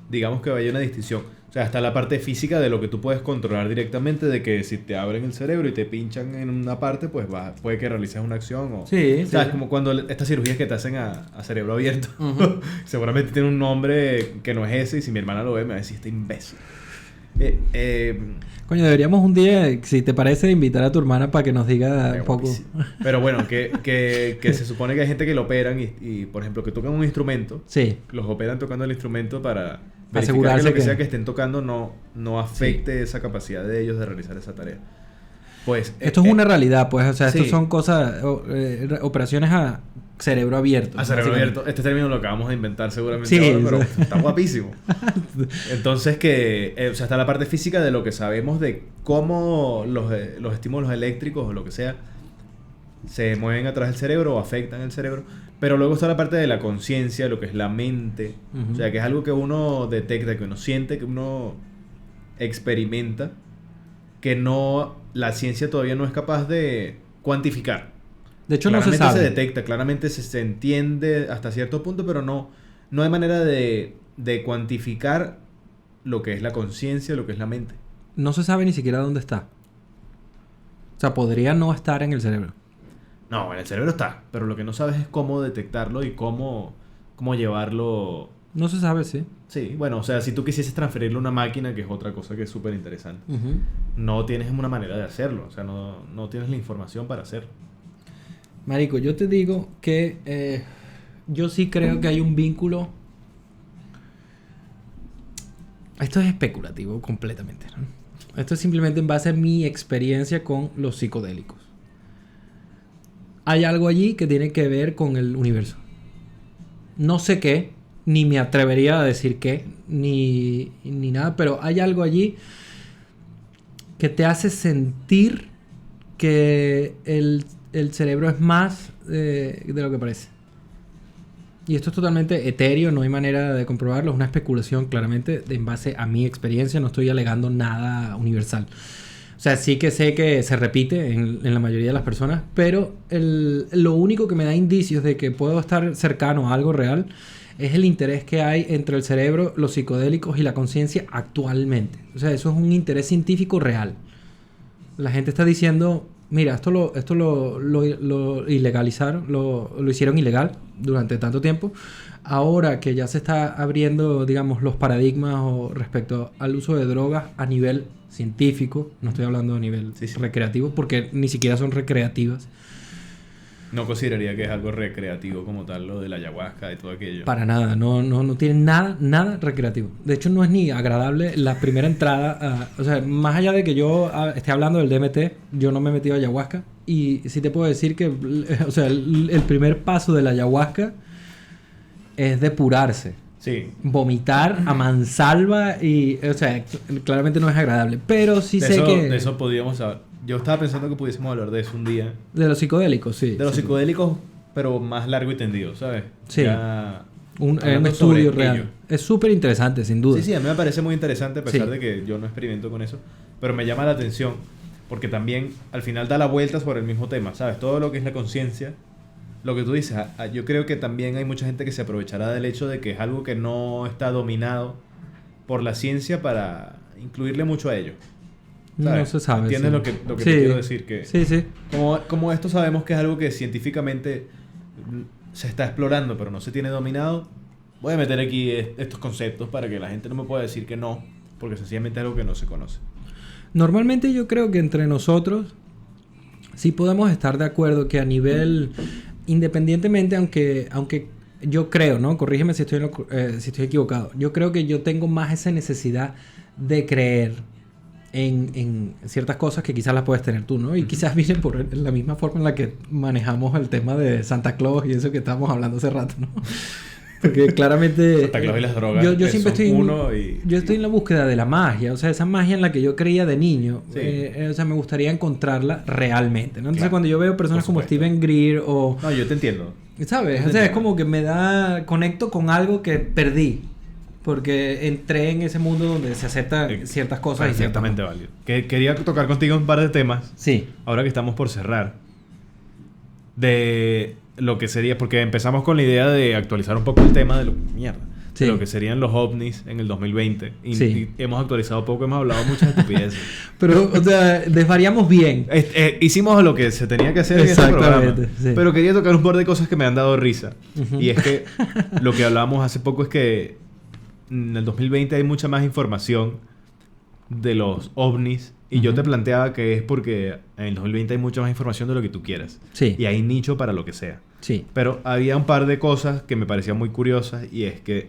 Digamos que hay una distinción. O sea, está la parte física de lo que tú puedes controlar directamente, de que si te abren el cerebro y te pinchan en una parte, pues puede que realices una acción o... Sí, ¿sabes? sí. Como cuando estas cirugías que te hacen a cerebro abierto. Ujú. Seguramente tiene un nombre que no es ese y si mi hermana lo ve me va a decir, este imbécil. Coño, deberíamos un día, si te parece, invitar a tu hermana para que nos diga un poco... Pero bueno, que se supone que hay gente que lo operan y, por ejemplo, que tocan un instrumento. Sí. Los operan tocando el instrumento para verificar Asegurarse que lo que que- sea que estén tocando no afecte esa capacidad de ellos de realizar esa tarea. Pues... Esto es una realidad, pues. O sea, esto sí. son cosas... operaciones a cerebro abierto. A cerebro básicamente. abierto. Este término lo acabamos de inventar seguramente Sí, ahora, pero sí. está guapísimo. Entonces o sea, está la parte física de lo que sabemos de cómo los estímulos eléctricos o lo que sea se mueven a través del cerebro o afectan el cerebro. Pero luego está la parte de la conciencia, lo que es la mente. Ujú. O sea, que es algo que uno detecta, que uno siente, que uno experimenta, que la ciencia todavía no es capaz de cuantificar. De hecho, no se Claramente sabe. se detecta, claramente se entiende hasta cierto punto, pero no hay manera de cuantificar lo que es la conciencia, lo que es la mente. No se sabe ni siquiera dónde está. O sea, podría no estar en el cerebro. No, en el cerebro está, pero lo que no sabes es cómo detectarlo y cómo llevarlo. No se sabe, sí. Sí, bueno, o sea, si tú quisieses transferirlo a una máquina, que es otra cosa que es súper interesante, Ujú. no tienes una manera de hacerlo, o sea, no tienes la información para hacerlo. Marico, yo te digo que yo sí creo que hay un vínculo. Esto es especulativo completamente, ¿no? Esto es simplemente en base a mi experiencia con los psicodélicos. Hay algo allí que tiene que ver con el universo. No sé qué, ni me atrevería a decir qué, ni nada, pero hay algo allí que te hace sentir que el cerebro es más de lo que parece. Y esto es totalmente etéreo, no hay manera de comprobarlo, es una especulación claramente en base a mi experiencia, no estoy alegando nada universal. O sea, sí que sé que se repite en la mayoría de las personas, pero lo único que me da indicios de que puedo estar cercano a algo real es el interés que hay entre el cerebro, los psicodélicos y la conciencia actualmente. O sea, eso es un interés científico real. La gente está diciendo, mira, esto lo ilegalizaron, lo hicieron ilegal durante tanto tiempo. Ahora que ya se está abriendo, digamos, los paradigmas respecto al uso de drogas a nivel científico, no estoy hablando a nivel Sí, sí. recreativo, porque ni siquiera son recreativas. No consideraría que es algo recreativo como tal, lo de la ayahuasca y todo aquello. Para nada, no tiene nada recreativo. De hecho, no es ni agradable la primera entrada. O sea, más allá de que yo esté hablando del DMT, yo no me he metido a ayahuasca. Y sí te puedo decir que, o sea, el primer paso de la ayahuasca es depurarse. Sí. Vomitar a mansalva y, o sea, claramente no es agradable. Pero sí sé que... De eso podríamos hablar. Yo estaba pensando que pudiésemos hablar de eso un día. De los psicodélicos, sí. De los sí. psicodélicos, pero más largo y tendido, ¿sabes? Sí. Ya Un hablando estudio sobre real. ello. Es súper interesante, sin duda. Sí, sí, a mí me parece muy interesante a pesar Sí. de que yo no experimento con eso. Pero me llama la atención porque también al final da la vuelta sobre el mismo tema, ¿sabes? Todo lo que es la conciencia, lo que tú dices, yo creo que también hay mucha gente que se aprovechará del hecho de que es algo que no está dominado por la ciencia para incluirle mucho a ello. No se sabe. ¿Entiendes sí. lo que Sí. te quiero decir? Que Sí, sí. como esto sabemos que es algo que científicamente se está explorando, pero no se tiene dominado, voy a meter aquí estos conceptos para que la gente no me pueda decir que no, porque sencillamente es algo que no se conoce. Normalmente yo creo que entre nosotros sí podemos estar de acuerdo que a nivel, independientemente, aunque yo creo, ¿no? Corrígeme si estoy equivocado. Yo creo que yo tengo más esa necesidad de creer en ciertas cosas que quizás las puedes tener tú, ¿no? Y quizás vienen por la misma forma en la que manejamos el tema de Santa Claus y eso que estábamos hablando hace rato, ¿no? Porque claramente... Santa Claus y las drogas Yo siempre son estoy... uno y... Yo estoy en la búsqueda de la magia, o sea, esa magia en la que yo creía de niño, Sí. o sea, me gustaría encontrarla realmente, ¿no? Entonces, Claro, cuando yo veo personas por como supuesto. Steven Greer o... No, yo te entiendo. ¿Sabes? Yo O sea, es entiendo. como que conecto con algo que perdí. porque entré en ese mundo donde se aceptan ciertas cosas y ciertas Perfectamente no. válido. Quería tocar contigo un par de temas, Sí, ahora que estamos por cerrar, de lo que sería, porque empezamos con la idea de actualizar un poco el tema de Sí. de lo que serían los ovnis en el 2020. Sí. Y hemos actualizado poco, hemos hablado muchas estupideces. pero, o sea, desvariamos bien. Hicimos lo que se tenía que hacer en este Exactamente, programa. sí. Pero quería tocar un par de cosas que me han dado risa. Ujú. Y es que lo que hablábamos hace poco es que en el 2020 hay mucha más información de los ovnis. Y yo Ujú. te planteaba que es porque en el 2020 hay mucha más información de lo que tú quieras. Sí, Y hay nicho para lo que sea. sí. Pero había un par de cosas que me parecían muy curiosas. Y es que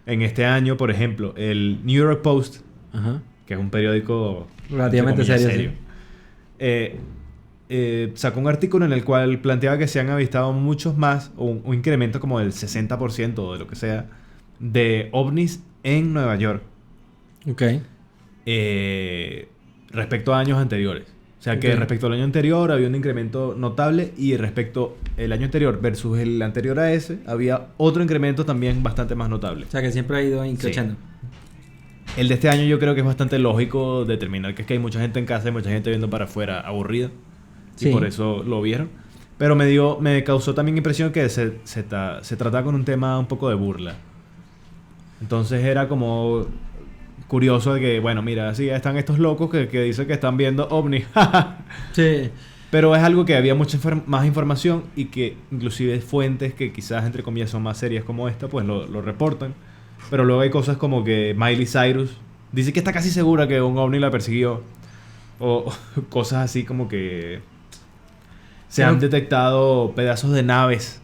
en este año, por ejemplo, el New York Post, Ajá. que es un periódico Relativamente entre comillas, serio, sacó un artículo en el cual planteaba que se han avistado muchos más, o un incremento como del 60% o de lo que sea, de ovnis en Nueva York Ok. respecto a años anteriores. O sea que Ok. respecto al año anterior había un incremento notable y respecto el año anterior versus el anterior a ese había otro incremento también bastante más notable. O sea, que siempre ha ido increciendo. El de este año yo creo que es bastante lógico determinar que es que hay mucha gente en casa y mucha gente viendo para afuera aburrida. Sí. Y por eso lo vieron. Pero me causó también impresión que se trataba con un tema un poco de burla. Entonces era como curioso de que, bueno, mira, sí, están estos locos que dicen que están viendo ovnis. Sí. Pero es algo que había mucha más información y que inclusive fuentes que quizás entre comillas son más serias como esta, pues lo reportan. Pero luego hay cosas como que Miley Cyrus dice que está casi segura que un ovni la persiguió. O cosas así como que se han detectado pedazos de naves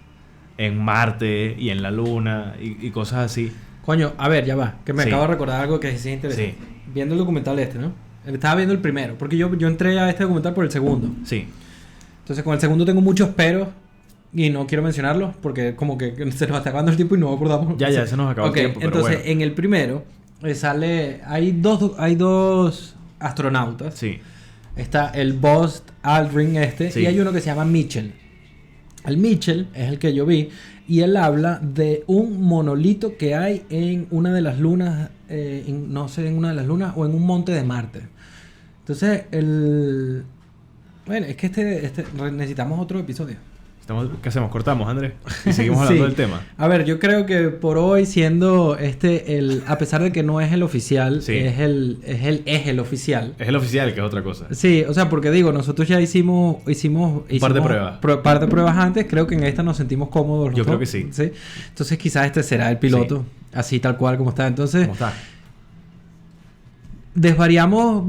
en Marte y en la Luna y cosas así. Coño, a ver, ya va. Que me Sí. acabo de recordar algo que sí es interesante. Sí. Viendo el documental este, ¿no? Estaba viendo el primero. Porque yo entré a este documental por el segundo. Sí. Entonces, con el segundo tengo muchos peros. Y no quiero mencionarlos. Porque como que se nos está acabando el tiempo y no acordamos. Ya se nos acabó Ok, el tiempo. Pero entonces bueno. en el primero sale... Hay dos astronautas. Sí. Está el Buzz Aldrin Sí. y hay uno que se llama Mitchell. El Mitchell es el que yo vi y él habla de un monolito que hay en una de las lunas, no sé, en una de las lunas o en un monte de Marte. Entonces, bueno, es que necesitamos otro episodio. ¿Qué hacemos? ¿Cortamos, Andrés? Y seguimos hablando Sí. del tema. A ver, yo creo que por hoy siendo a pesar de que no es el oficial, Sí. es el oficial. Es el oficial, que es otra cosa. Sí, o sea, porque digo, nosotros ya hicimos par de pruebas. Par de pruebas antes, creo que en esta nos sentimos cómodos los Yo dos. creo que sí. Entonces quizás este será el piloto, así tal cual como está. Entonces, ¿Cómo está? desvariamos,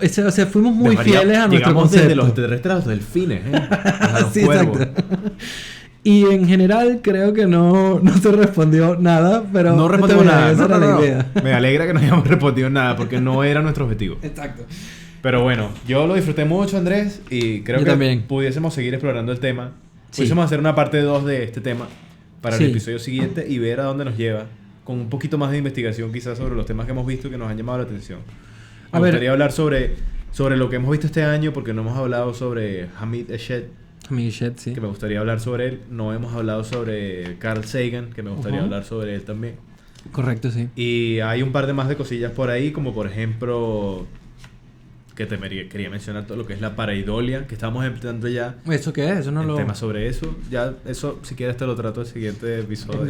o sea, fuimos muy fieles a nuestro Llegamos concepto. desde los extraterrestres a los delfines, a los Sí, cuervos. exacto. Y en general creo que no se respondió nada, pero No respondimos está bien, nada. esa No, era no, la no. idea. Me alegra que no hayamos respondido nada porque no era nuestro objetivo. Exacto. Pero bueno, yo lo disfruté mucho, Andrés, y creo Yo que también. pudiésemos seguir explorando el tema. Sí. Pudiésemos hacer una parte 2 de este tema para Sí. el episodio siguiente y ver a dónde nos lleva, con un poquito más de investigación quizás sobre los temas que hemos visto que nos han llamado la atención. Me A ver. gustaría hablar sobre lo que hemos visto este año porque no hemos hablado sobre Hamid Eshed, Michet, sí. que me gustaría hablar sobre él. No hemos hablado sobre Carl Sagan, que me gustaría Ujú. hablar sobre él también. Correcto, sí. Y hay un par de más de cosillas por ahí, como por ejemplo, quería mencionar todo lo que es la pareidolia, que estamos empezando ya ¿Eso qué es? Eso no el lo... tema sobre eso. Ya eso, si quieres, te lo trato el siguiente episodio. Ok.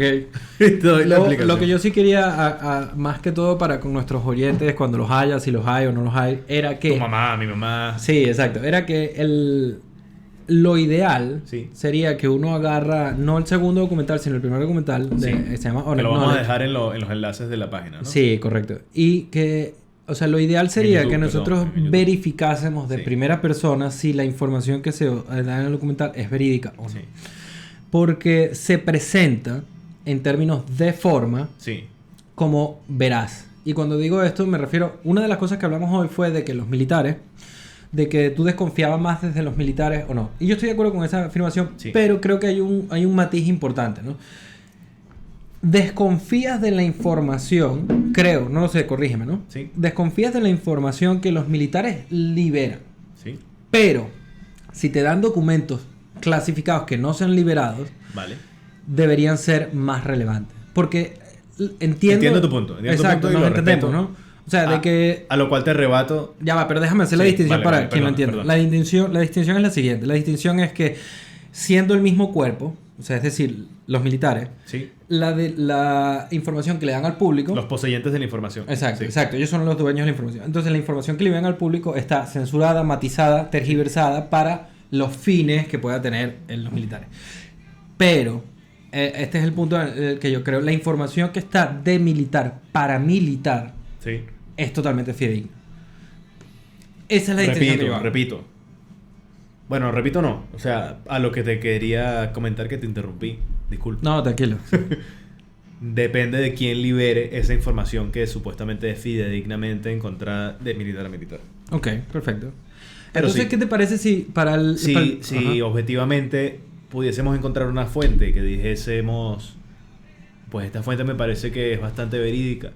Te doy la explicación. Lo que yo sí quería, más que todo para con nuestros oyentes, cuando los haya, si los hay o no los hay, era que... Tu mamá, mi mamá. Sí, exacto. Era que lo ideal Sí. sería que uno agarra, no el segundo documental, sino el primer documental, Sí. se llama Que Honest lo vamos a Knowledge. dejar en los enlaces de la página, ¿no? Sí, correcto. Y que, o sea, lo ideal sería YouTube, que nosotros perdón, en YouTube. verificásemos de Sí. primera persona si la información que se da en el documental es verídica o no. Sí. Porque se presenta en términos de forma Sí. como veraz. Y cuando digo esto me refiero, una de las cosas que hablamos hoy fue de que los militares, de que tú desconfiabas más desde los militares o no. Y yo estoy de acuerdo con esa afirmación, Sí. pero creo que hay un matiz importante, ¿no? Desconfías de la información, creo, no lo sé, corrígeme, ¿no? Sí. Desconfías de la información que los militares liberan. Sí. Pero, si te dan documentos clasificados que no sean liberados, Vale. deberían ser más relevantes. Porque entiendo tu punto. Entiendo exacto, tu punto y nos lo entendemos, respeto. ¿no? O sea, de que... A lo cual te rebato. Ya va, pero déjame hacer la Sí, distinción vale, para vale, quien lo perdón, entienda. perdón. La distinción es la siguiente. La distinción es que siendo el mismo cuerpo, o sea, es decir, los militares, Sí. la información que le dan al público... Los poseyentes de la información. Exacto, Sí. exacto. Ellos son los dueños de la información. Entonces, la información que le dan al público está censurada, matizada, tergiversada para los fines que pueda tener en los militares. Pero, este es el punto en el que yo creo, la información que está de militar para militar Sí. es totalmente fidedigna. Esa es la distinción que yo hago. Repito. Bueno, repito no. O sea, a lo que te quería comentar que te interrumpí. Disculpa. No, tranquilo. Depende de quién libere esa información que supuestamente es fidedignamente encontrada de militar a militar. Ok, perfecto. Pero Entonces, sí. ¿qué te parece si para el... para el- Si Ajá. objetivamente pudiésemos encontrar una fuente que dijésemos, pues esta fuente me parece que es bastante verídica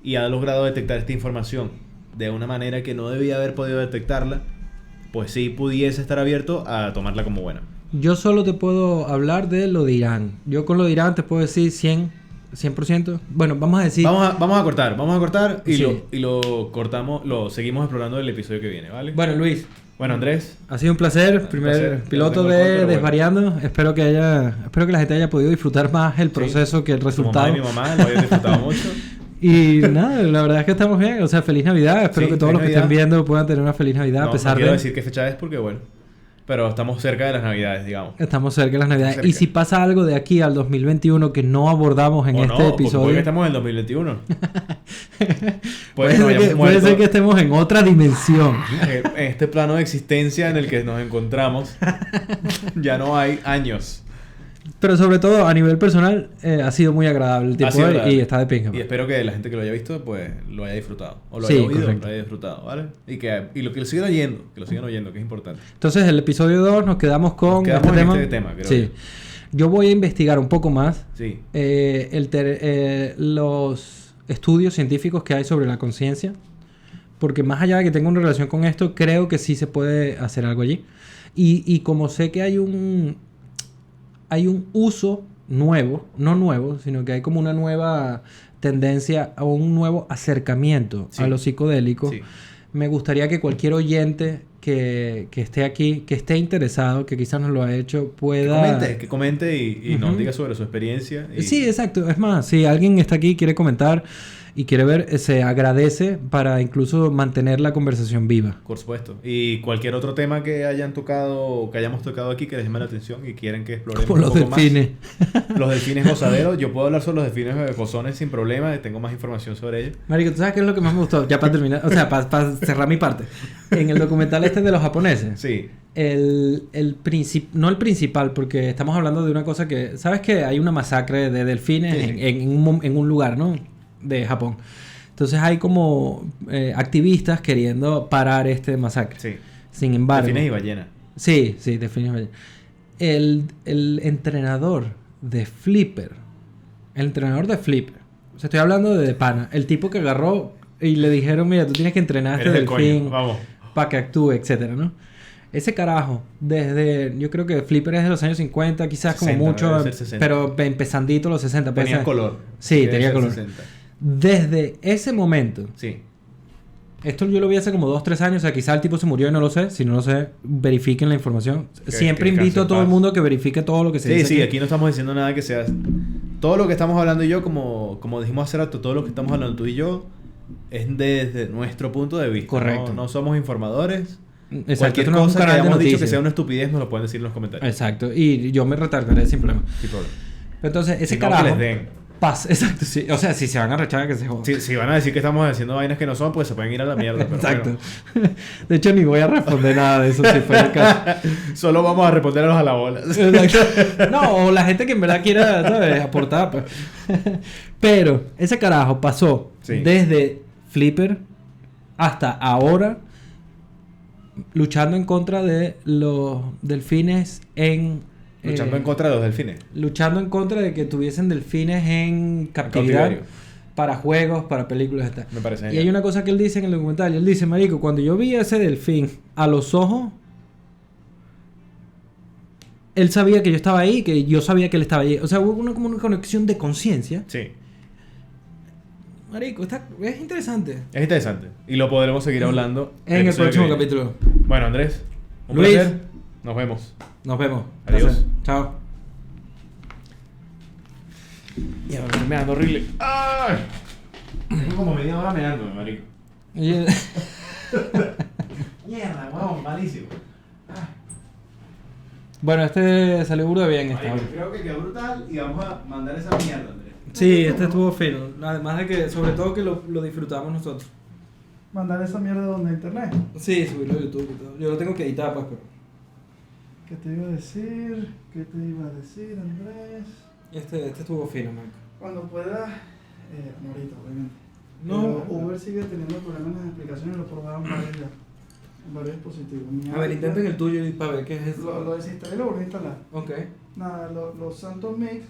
y ha logrado detectar esta información de una manera que no debía haber podido detectarla, pues sí pudiese estar abierto a tomarla como buena. Yo solo te puedo hablar de lo de Irán. Yo con lo de Irán te puedo decir 100%. Bueno, vamos a decir... Vamos a cortar y, Sí. lo cortamos, lo seguimos explorando el episodio que viene, ¿vale? Bueno, Luis, Bueno, Andrés, ha sido un placer. Un Primer placer. piloto No tengo el de control, pero Desvariando. Espero que la gente haya podido disfrutar más el proceso que el tu resultado. mamá y mi mamá lo habían disfrutado mucho. Y nada, la verdad es que estamos bien. O sea, feliz Navidad. Espero Sí, que todos los feliz que estén Navidad. viendo puedan tener una feliz Navidad No, a pesar no quiero de... decir qué fecha es porque, bueno, pero estamos cerca de las Navidades, digamos. Estamos cerca de las Navidades. Cerca. Y si pasa algo de aquí al 2021 que no abordamos en O este no, porque episodio... puede que estamos en el 2021. Puede, que nos ser hayamos que, puede muerto ser que estemos en otra dimensión. en este plano de existencia en el que nos encontramos. Ya no hay años. Pero sobre todo a nivel personal ha sido muy agradable el Ha tiempo sido hoy agradable. y está de pinga. Y espero que la gente que lo haya visto, pues lo haya disfrutado. O lo Sí, haya oído, correcto. lo haya disfrutado, ¿vale? Y lo que lo sigan oyendo, que es importante. Entonces, el episodio 2 nos quedamos con Nos quedamos este en tema. este tema, creo Sí. Yo voy a investigar un poco más Sí. los estudios científicos que hay sobre la conciencia. Porque más allá de que tenga una relación con esto, creo que sí se puede hacer algo allí. Y como sé que hay un uso nuevo, no nuevo, sino que hay como una nueva tendencia o un nuevo acercamiento Sí. a lo psicodélico, Sí. me gustaría que cualquier oyente que esté aquí, que esté interesado, que quizás no lo ha hecho, pueda... Que comente y nos Ujú. diga sobre su experiencia. Y... Sí, exacto. Es más, si alguien está aquí y quiere comentar y quiere ver, se agradece para incluso mantener la conversación viva. Por supuesto. Y cualquier otro tema que hayan tocado o que hayamos tocado aquí que les llame la atención y quieren que exploremos Como un los poco delfines. más. Los delfines gozaderos. Yo puedo hablar sobre los delfines gozones sin problema. Tengo más información sobre ellos. Marico, ¿tú sabes qué es lo que más me gustó? Ya para terminar, o sea, para cerrar mi parte. En el documental este de los japoneses, Sí. no el principal, porque estamos hablando de una cosa que... ¿Sabes que hay una masacre de delfines Sí. en un lugar, ¿no? De Japón. Entonces hay como activistas queriendo parar este masacre. Sí. Sin embargo... Delfines y ballenas. Sí, definitivamente. El entrenador de Flipper. El entrenador de Flipper. O sea, estoy hablando de pana. El tipo que agarró y le dijeron, mira, tú tienes que entrenar a este Eres el delfín coño. Vamos. para que actúe, etcétera, ¿no? Ese carajo, yo creo que Flipper es de los años 50, quizás 60, como mucho, debe ser 60. pero empezandito los 60. puede Tenía ser. color. Sí, Debe tenía ser color. 60. Desde ese momento, Sí. esto yo lo vi hace como 2-3 años, o sea, quizás el tipo se murió y no lo sé. Si no lo sé, verifiquen la información. Siempre que invito descanse a en todo el paz. mundo que verifique todo lo que se Sí, dice sí, aquí no estamos diciendo nada que sea... Todo lo que estamos hablando y yo, como dijimos hace rato, todo lo que estamos hablando tú y yo, es desde nuestro punto de vista. Correcto. No somos informadores. Exacto, Cualquier esto no es un cosa que canal de hayamos dicho que noticias. sea una estupidez nos lo pueden decir en los comentarios. Exacto, y yo me retardaré sin problema. Sin problema. Entonces, ese Si no, que carajo... les den. Pasa, exacto, sí. O sea, si se van a rechazar, que se jodan. Si van a decir que estamos haciendo vainas que no son, pues se pueden ir a la mierda. Pero Exacto. bueno. De hecho, ni voy a responder nada de eso si fuera el caso. Solo vamos a responder a los alabolas. Exacto. No, o la gente que en verdad quiera, ¿sabes? Aportar, pues. Pero ese carajo pasó Sí. desde Flipper hasta ahora luchando en contra de los delfines Luchando en contra de los delfines. luchando en contra de que tuviesen delfines en captividad cautiverio. para juegos, para películas y tal. Me parece Y genial. hay una cosa que él dice en el documental. Y él dice, marico, cuando yo vi a ese delfín a los ojos, él sabía que yo estaba ahí, que yo sabía que él estaba ahí. O sea, hubo como una conexión de conciencia Sí. Marico, es interesante. Es interesante. Y lo podremos seguir hablando En el episodio próximo que viene. capítulo. Bueno, Andrés, un Luis. placer. Nos vemos. Nos vemos. Adiós. Placer. Chao. Ya, me estoy meando horrible. ¡Ay! Tengo como media hora meando, marico. Y- Mierda, huevón, malísimo. Bueno, este salió burda bien esta. Marico, creo que quedó brutal y vamos a mandar esa mierda, Andrés. Sí, este estuvo fino. Además de que, sobre todo, que lo disfrutamos nosotros. Mandar esa mierda donde internet. Sí, subirlo a YouTube y todo. Yo lo tengo que editar, pues, pero. ¿Qué te iba a decir? ¿Qué te iba a decir, Andrés? Este estuvo fino, Marco. Cuando pueda, no ahorita, obviamente. No. Pero Uber sigue teniendo problemas en las explicaciones, lo probaron varios ya. En varios dispositivos. A ver, intenten el tuyo y para ver qué es eso. Lo desinstalé y lo volví a instalar. Ok. Nada, los Santos Mix,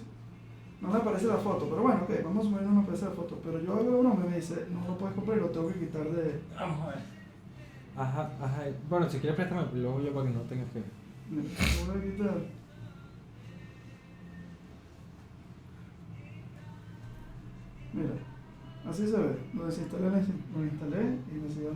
no le aparece la foto, pero bueno, ok, vamos a suponer no me aparece la foto. Pero yo hago un nombre y me dice, no lo puedes comprar y lo tengo que quitar de. Vamos a ver. Ajá. Bueno, si quieres préstame, luego yo para que no tengas que. Lo voy a quitar. Mira, así se ve. Lo desinstalé, lo instalé y me siguió